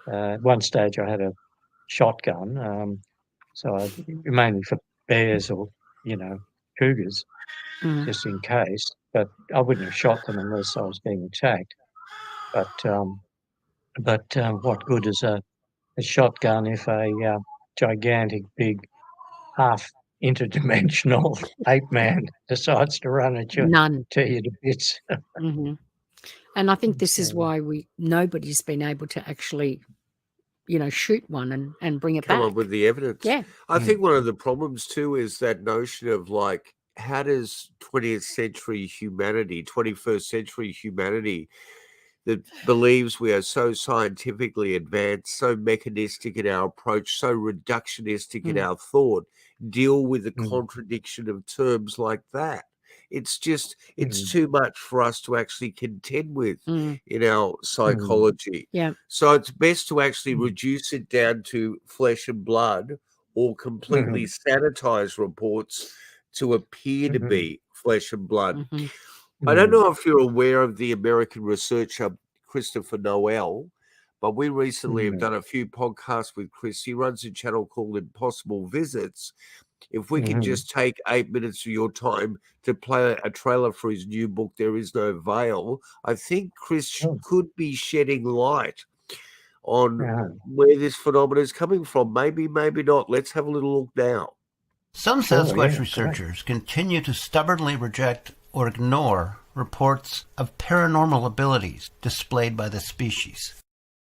at one stage I had a shotgun, so mainly for bears or, you know, cougars, just in case. But I wouldn't have shot them unless I was being attacked. But what good is a shotgun if a gigantic, big, half interdimensional ape man decides to run at you, None. tear you to bits? And I think this is why nobody's been able to actually, you know, shoot one and bring it Come back. up with the evidence. Yeah. I think one of the problems too is that notion of like, how does 20th century humanity, 21st century humanity that believes we are so scientifically advanced, so mechanistic in our approach, so reductionistic in our thought, deal with the contradiction of terms like that? It's just, it's too much for us to actually contend with in our psychology. Yeah. So it's best to actually reduce it down to flesh and blood, or completely sanitize reports to appear to be flesh and blood. I don't know if you're aware of the American researcher Christopher Noel, but we recently have done a few podcasts with Chris. He runs a channel called Impossible Visits. If we can just take 8 minutes of your time to play a trailer for his new book, There Is No Veil, I think Chris could be shedding light on where this phenomenon is coming from. Maybe, maybe not. Let's have a little look now. Some Sasquatch researchers continue to stubbornly reject or ignore reports of paranormal abilities displayed by the species.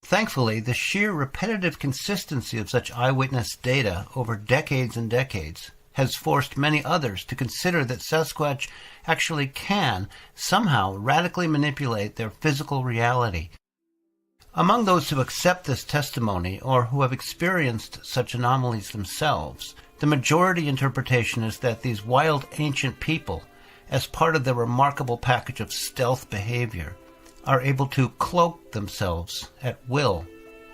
Thankfully, the sheer repetitive consistency of such eyewitness data over decades and decades has forced many others to consider that Sasquatch actually can somehow radically manipulate their physical reality. Among those who accept this testimony or who have experienced such anomalies themselves, the majority interpretation is that these wild ancient people, as part of their remarkable package of stealth behavior, are able to cloak themselves at will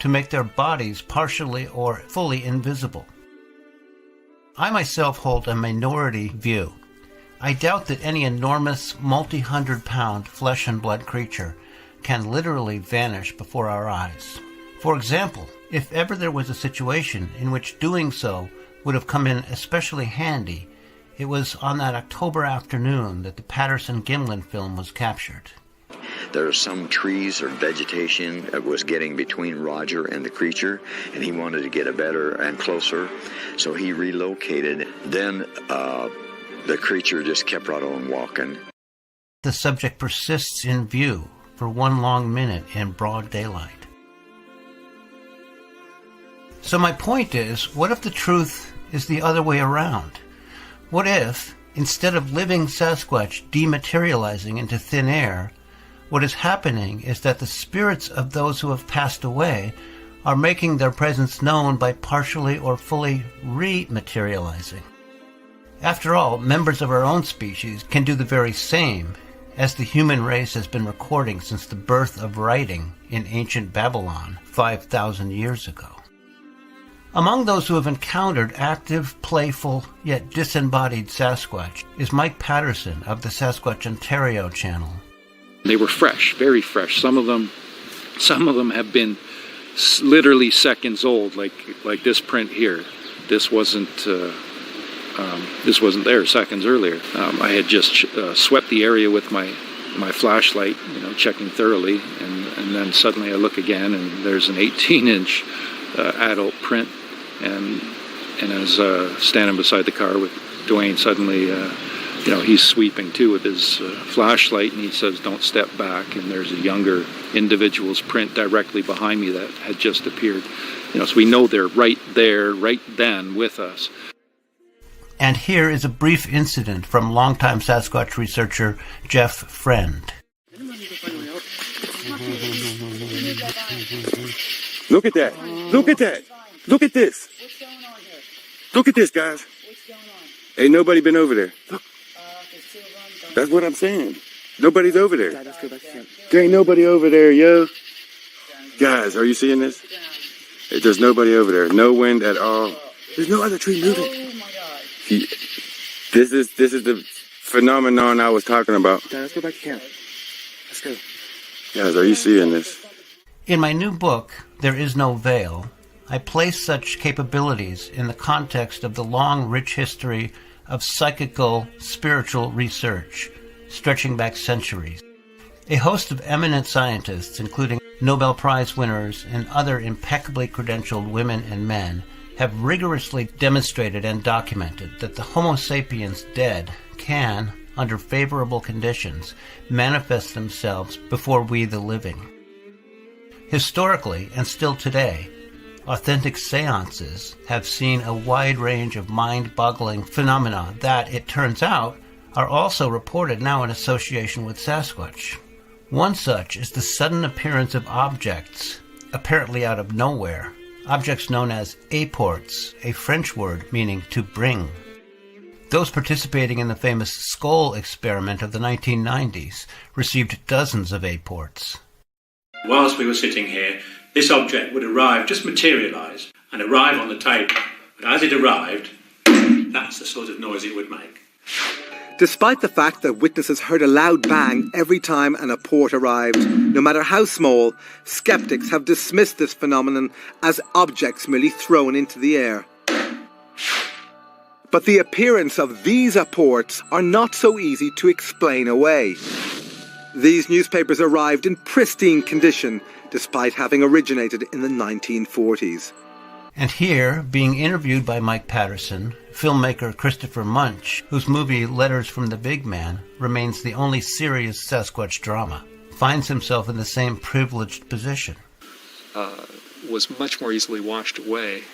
to make their bodies partially or fully invisible. I myself hold a minority view. I doubt that any enormous, multi-hundred-pound flesh and blood creature can literally vanish before our eyes. For example, if ever there was a situation in which doing so would have come in especially handy, it was on that October afternoon that the Patterson-Gimlin film was captured. There are some trees or vegetation that was getting between Roger and the creature, and he wanted to get a better and closer, so he relocated. Then the creature just kept right on walking. The subject persists in view for 1 long minute in broad daylight. So my point is, what if the truth is the other way around? What if, instead of living Sasquatch dematerializing into thin air, what is happening is that the spirits of those who have passed away are making their presence known by partially or fully rematerializing? After all, members of our own species can do the very same, as the human race has been recording since the birth of writing in ancient Babylon 5,000 years ago. Among those who have encountered active, playful, yet disembodied Sasquatch is Mike Patterson of the Sasquatch Ontario channel. They were fresh, very fresh. Some of them have been literally seconds old, like this print here. This wasn't there seconds earlier. I had just swept the area with my flashlight, checking thoroughly, and then suddenly I look again, and there's an 18-inch adult print, and as standing beside the car with Dwayne, suddenly, he's sweeping too with his flashlight, and he says, "Don't step back," and there's a younger individual's print directly behind me that had just appeared. So we know they're right there, right then with us. And here is a brief incident from longtime Sasquatch researcher Jeff Friend. Look at that. Look at that. Look at this. What's going on here? Look at this, guys. What's going on? Ain't nobody been over there. Look. There's two of them. That's what I'm saying. Nobody's over there. There ain't nobody over there, yo. Guys, are you seeing this? There's nobody over there. No wind at all. There's no other tree moving. Oh my God. This is the phenomenon I was talking about. Let's go back to camp. Let's go. Guys, are you seeing this? In my new book, There Is No Veil, I place such capabilities in the context of the long, rich history of psychical, spiritual research, stretching back centuries. A host of eminent scientists, including Nobel Prize winners and other impeccably credentialed women and men, have rigorously demonstrated and documented that the Homo sapiens dead can, under favorable conditions, manifest themselves before we the living. Historically, and still today, authentic seances have seen a wide range of mind-boggling phenomena that, it turns out, are also reported now in association with Sasquatch. One such is the sudden appearance of objects, apparently out of nowhere, objects known as apports, a French word meaning to bring. Those participating in the famous skull experiment of the 1990s received dozens of apports. Whilst we were sitting here, this object would arrive, just materialise, and arrive on the table. But as it arrived, that's the sort of noise it would make. Despite the fact that witnesses heard a loud bang every time an apport arrived, no matter how small, skeptics have dismissed this phenomenon as objects merely thrown into the air. But the appearance of these apports are not so easy to explain away. These newspapers arrived in pristine condition, despite having originated in the 1940s. And here, being interviewed by Mike Patterson, filmmaker Christopher Munch, whose movie Letters from the Big Man remains the only serious Sasquatch drama, finds himself in the same privileged position. Was much more easily washed away.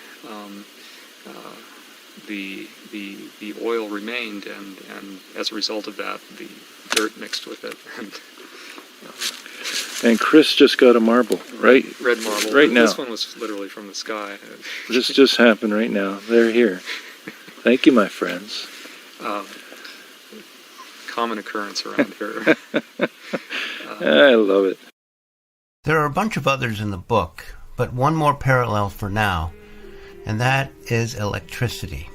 The oil remained, and as a result of that, the dirt mixed with it. And Chris just got a marble, right? Red marble. Right now. This one was literally from the sky. This just happened right now. They're here. Thank you, my friends. Common occurrence around here. I love it. There are a bunch of others in the book, but one more parallel for now, and that is electricity.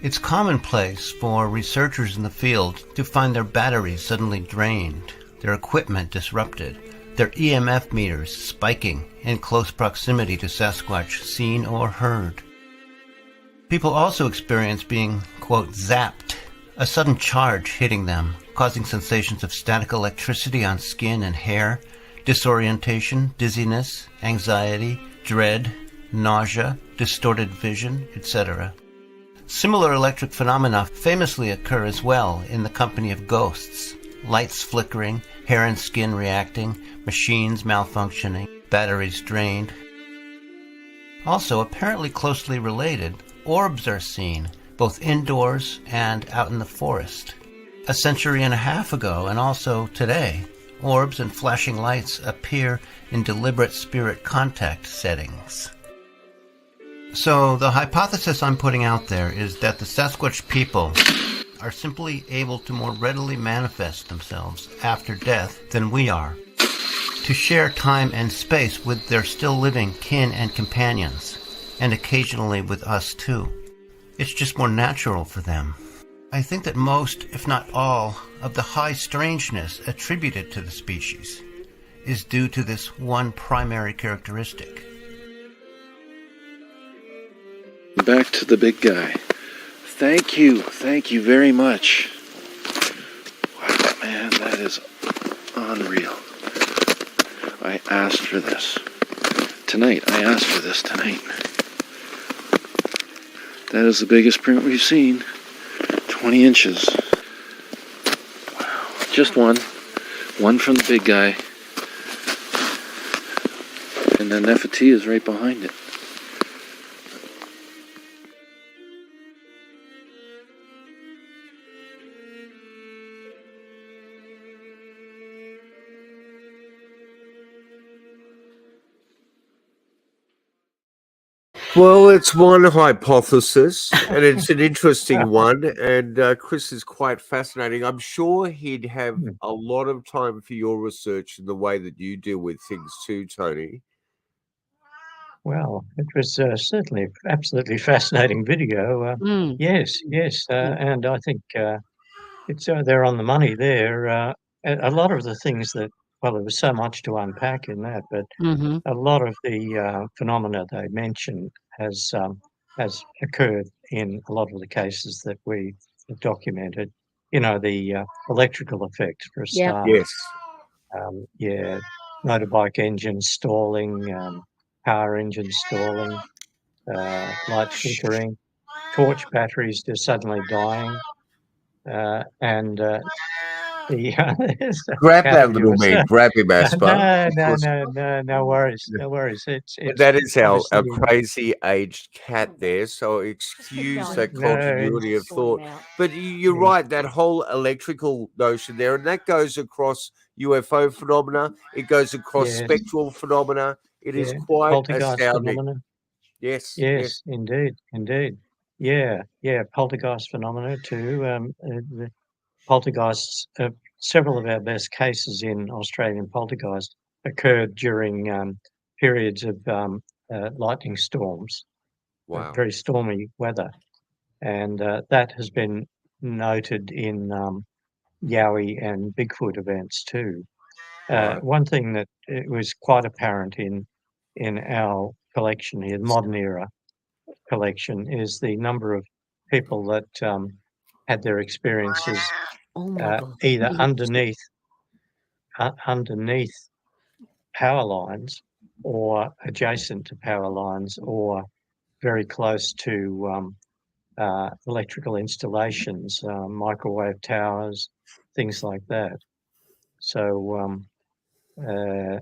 It's commonplace for researchers in the field to find their batteries suddenly drained, their equipment disrupted, their EMF meters spiking in close proximity to Sasquatch seen or heard. People also experience being, quote, zapped, a sudden charge hitting them, causing sensations of static electricity on skin and hair, disorientation, dizziness, anxiety, dread, nausea, distorted vision, etc. Similar electric phenomena famously occur as well in the company of ghosts. Lights flickering, hair and skin reacting, machines malfunctioning, batteries drained. Also, apparently closely related, orbs are seen, both indoors and out in the forest. A century and a half ago, and also today, orbs and flashing lights appear in deliberate spirit contact settings. So the hypothesis I'm putting out there is that the Sasquatch people are simply able to more readily manifest themselves after death than we are, to share time and space with their still living kin and companions, and occasionally with us too. It's just more natural for them. I think that most, if not all, of the high strangeness attributed to the species is due to this one primary characteristic. Back to the big guy. Thank you very much. Wow, man, that is unreal. I asked for this tonight. That is the biggest print we've seen. 20 inches. Wow. Just one. One from the big guy. And the Nefertiti is right behind it. Well, it's one hypothesis, and it's an interesting one, and Chris is quite fascinating. I'm sure he'd have a lot of time for your research in the way that you deal with things too, Tony. Well, it was certainly absolutely fascinating video. Yes, and I think it's they're on the money there. A lot of the things that, well, there was so much to unpack in that, but a lot of the phenomena they mentioned has occurred in a lot of the cases that we have documented. You know, the electrical effect for a start. Yes. Motorbike engines stalling, car engines stalling, lights flickering, torch batteries just suddenly dying, and the grab that little man, grab him, Asper. No worries. It's that is our obviously crazy aged cat there, so excuse that continuity of thought. But you're right, that whole electrical notion there, and that goes across UFO phenomena, it goes across spectral phenomena. It is quite poltergeist astounding. phenomena. Yes, Indeed. Yeah, poltergeist phenomena too. The poltergeists, several of our best cases in Australian poltergeist occurred during periods of lightning storms, very stormy weather, and that has been noted in Yowie and Bigfoot events too. One thing that it was quite apparent in our collection here, the modern era collection, is the number of people that had their experiences either underneath power lines or adjacent to power lines or very close to electrical installations, microwave towers, things like that. So, and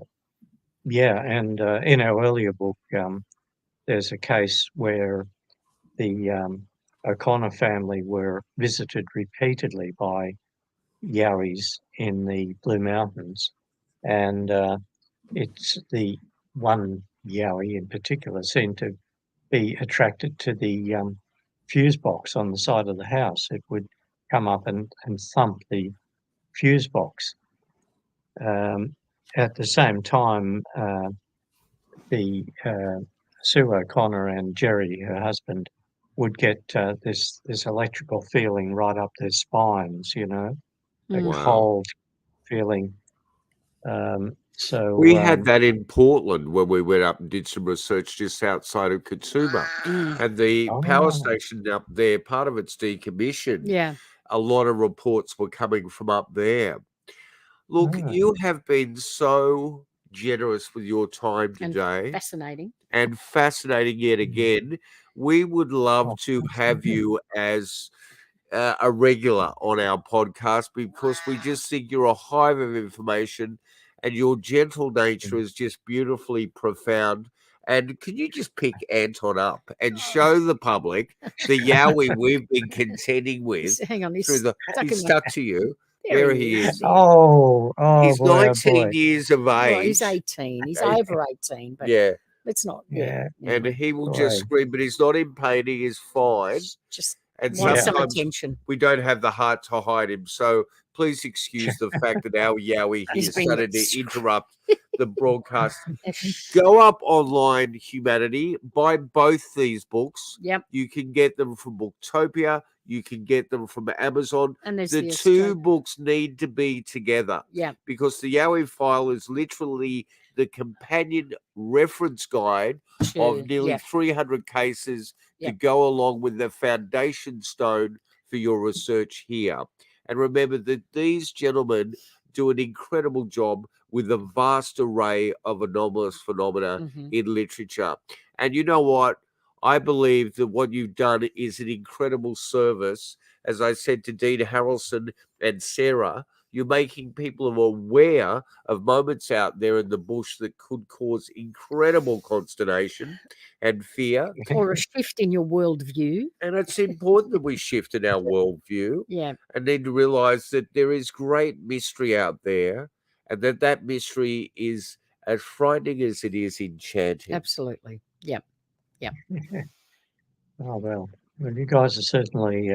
in our earlier book, there's a case where the O'Connor family were visited repeatedly by Yowies in the Blue Mountains, and it's the one Yowie in particular seemed to be attracted to the fuse box on the side of the house. It would come up and thump the fuse box. At the same time, the Sue O'Connor and Jerry, her husband, would get this electrical feeling right up their spines, you know, a cold feeling. So we had that in Portland when we went up and did some research just outside of Katoomba, and the power station up there, part of it's decommissioned. Yeah, a lot of reports were coming from up there. Look, you have been so generous with your time today. And fascinating yet again. We would love to have you as a regular on our podcast, because we just think you're a hive of information and your gentle nature is just beautifully profound. And can you just pick Anton up and show the public the Yowie we've been contending with? Hang on, he's stuck to you. There he is. Oh, he's boy, 19 years of age. Well, he's 18. He's over 18. But let's not. And he will just scream, but he's not in pain. He is fine. Just and Want some sometimes attention. we don't have the heart to hide him. So please excuse the fact that our Yowie here He's been started to interrupt the broadcast. Yes. Go up online, humanity, buy both these books. Yep. You can get them from Booktopia. You can get them from Amazon. And there's The the two books need to be together. Yeah. Because the Yowie file is literally the companion reference guide of nearly 300 cases to go along with the foundation stone for your research here. And remember that these gentlemen do an incredible job with a vast array of anomalous phenomena in literature. And you know what? I believe that what you've done is an incredible service. As I said to Dean Harrelson and Sarah, you're making people aware of moments out there in the bush that could cause incredible consternation and fear. Or a shift in your worldview. And it's important that we shift in our worldview. Yeah. And need to realize that there is great mystery out there, and that mystery is as frightening as it is enchanting. Absolutely. Yep. Yep. Oh, well, you guys are certainly,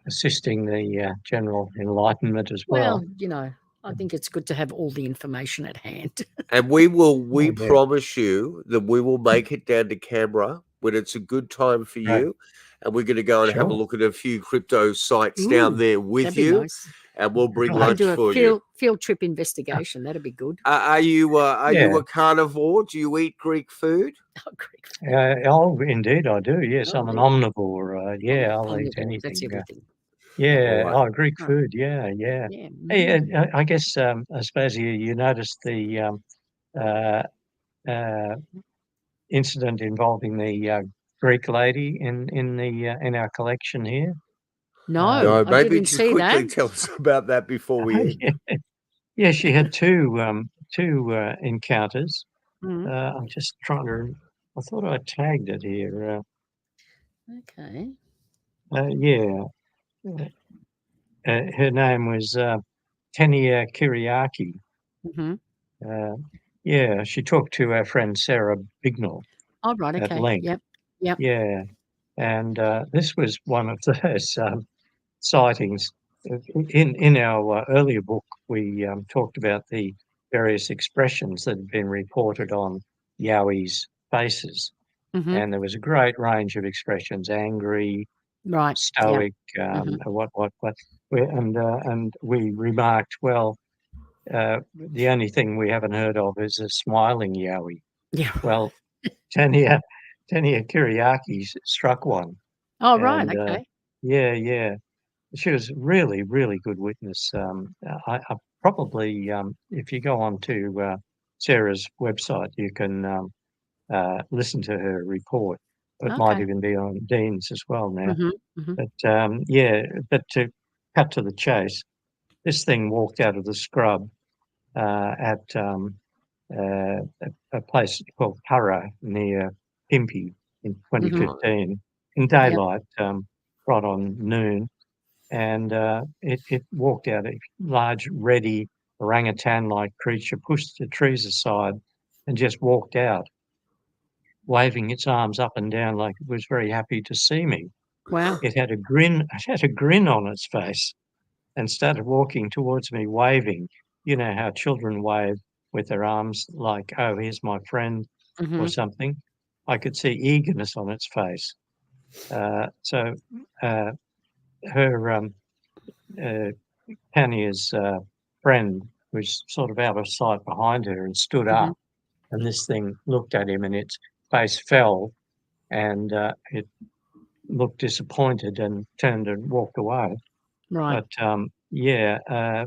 assisting the general enlightenment as well. Well, I think it's good to have all the information at hand. And we promise you that we will make it down to Canberra when it's a good time for you. And we're going to go and have a look at a few crypto sites down there with you. Nice. And we'll bring I'll lunch do for a you. field trip investigation. That'd be good. Are you a carnivore? Do you eat Greek food? Oh, Greek food. Indeed, I do. Yes, I'm an omnivore. I'll eat anything. That's everything. Greek food. Yeah. Hey, I guess I suppose you noticed the incident involving the Greek lady in our collection here. No, I maybe didn't just see quickly that. tell us about that before we end. Yeah, she had two encounters. I'm just trying to. I thought I tagged it here. Okay. Her name was Tenia Kiriaki. She talked to our friend Sarah Bignell. Oh, right. At Okay. length. Yep. Yeah, and this was one of those sightings. In our earlier book, we talked about the various expressions that had been reported on Yowie's faces, and there was a great range of expressions: angry, right, stoic, what, and we remarked, well, the only thing we haven't heard of is a smiling Yowie. Yeah. Well, Tenia Kiriaki struck one. Oh, right. Okay. Yeah. She was really, really good witness. I probably, if you go on to Sarah's website, you can listen to her report. It might even be on Dean's as well now. But but to cut to the chase, this thing walked out of the scrub at a place called Curra near Pimpy in 2015 in daylight, right on noon. And it walked out, a large, reddy, orangutan-like creature, pushed the trees aside and just walked out, waving its arms up and down like it was very happy to see me. Wow. It had a grin on its face and started walking towards me, waving. You know how children wave with their arms like, oh, here's my friend or something. I could see eagerness on its face. So her Tania's friend was sort of out of sight behind her and stood up, and this thing looked at him and its face fell, and it looked disappointed and turned and walked away. Right. But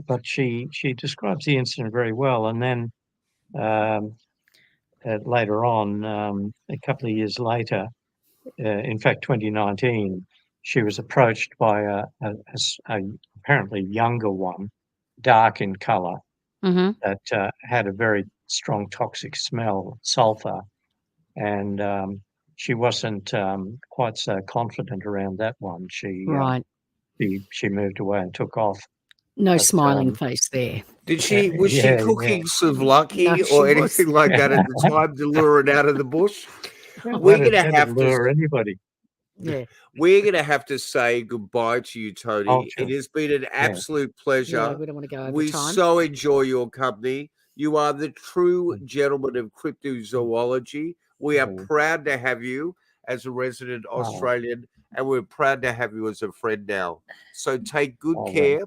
but she describes the incident very well, and then later on, a couple of years later, in fact 2019, she was approached by a apparently younger one, dark in colour, that had a very strong toxic smell, sulfur, and she wasn't quite so confident around that one. She moved away and took off. No smiling face there. Was she cooking some lucky or anything like that at the time to lure it out of the bush? We're going to have to lure anybody. Yeah. We're going to have to say goodbye to you, Tony. Oh, sure. It has been an absolute pleasure. Yeah, we don't want to go over We time. so enjoy your company. You are the true gentleman of cryptozoology. We are proud to have you as a resident Australian, and we're proud to have you as a friend now. So take good care.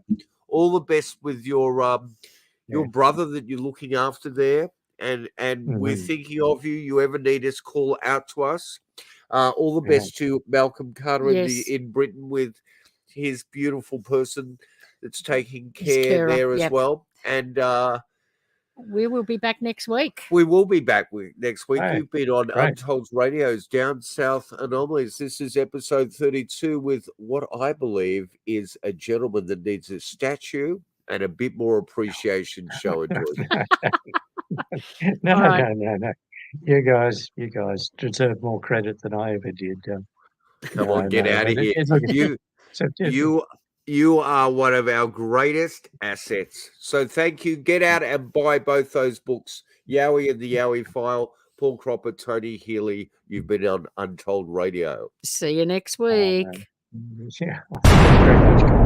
All the best with your brother that you're looking after there, and we're thinking of you. You ever need us, call out to us. All the best to Malcolm Carter in Britain with his beautiful person that's taking care there as well. And we will be back next week. We will be back next week. Right. You've been on Untold Radio's Down South Anomalies. This is episode 32 with what I believe is a gentleman that needs a statue and a bit more appreciation shown to him. No. You guys deserve more credit than I ever did. Come on, get out of here. You are one of our greatest assets. So thank you. Get out and buy both those books, Yowie and the Yowie File, Paul Cropper, Tony Healy. You've been on Untold Radio. See you next week. Yeah. Thank you very much, guys.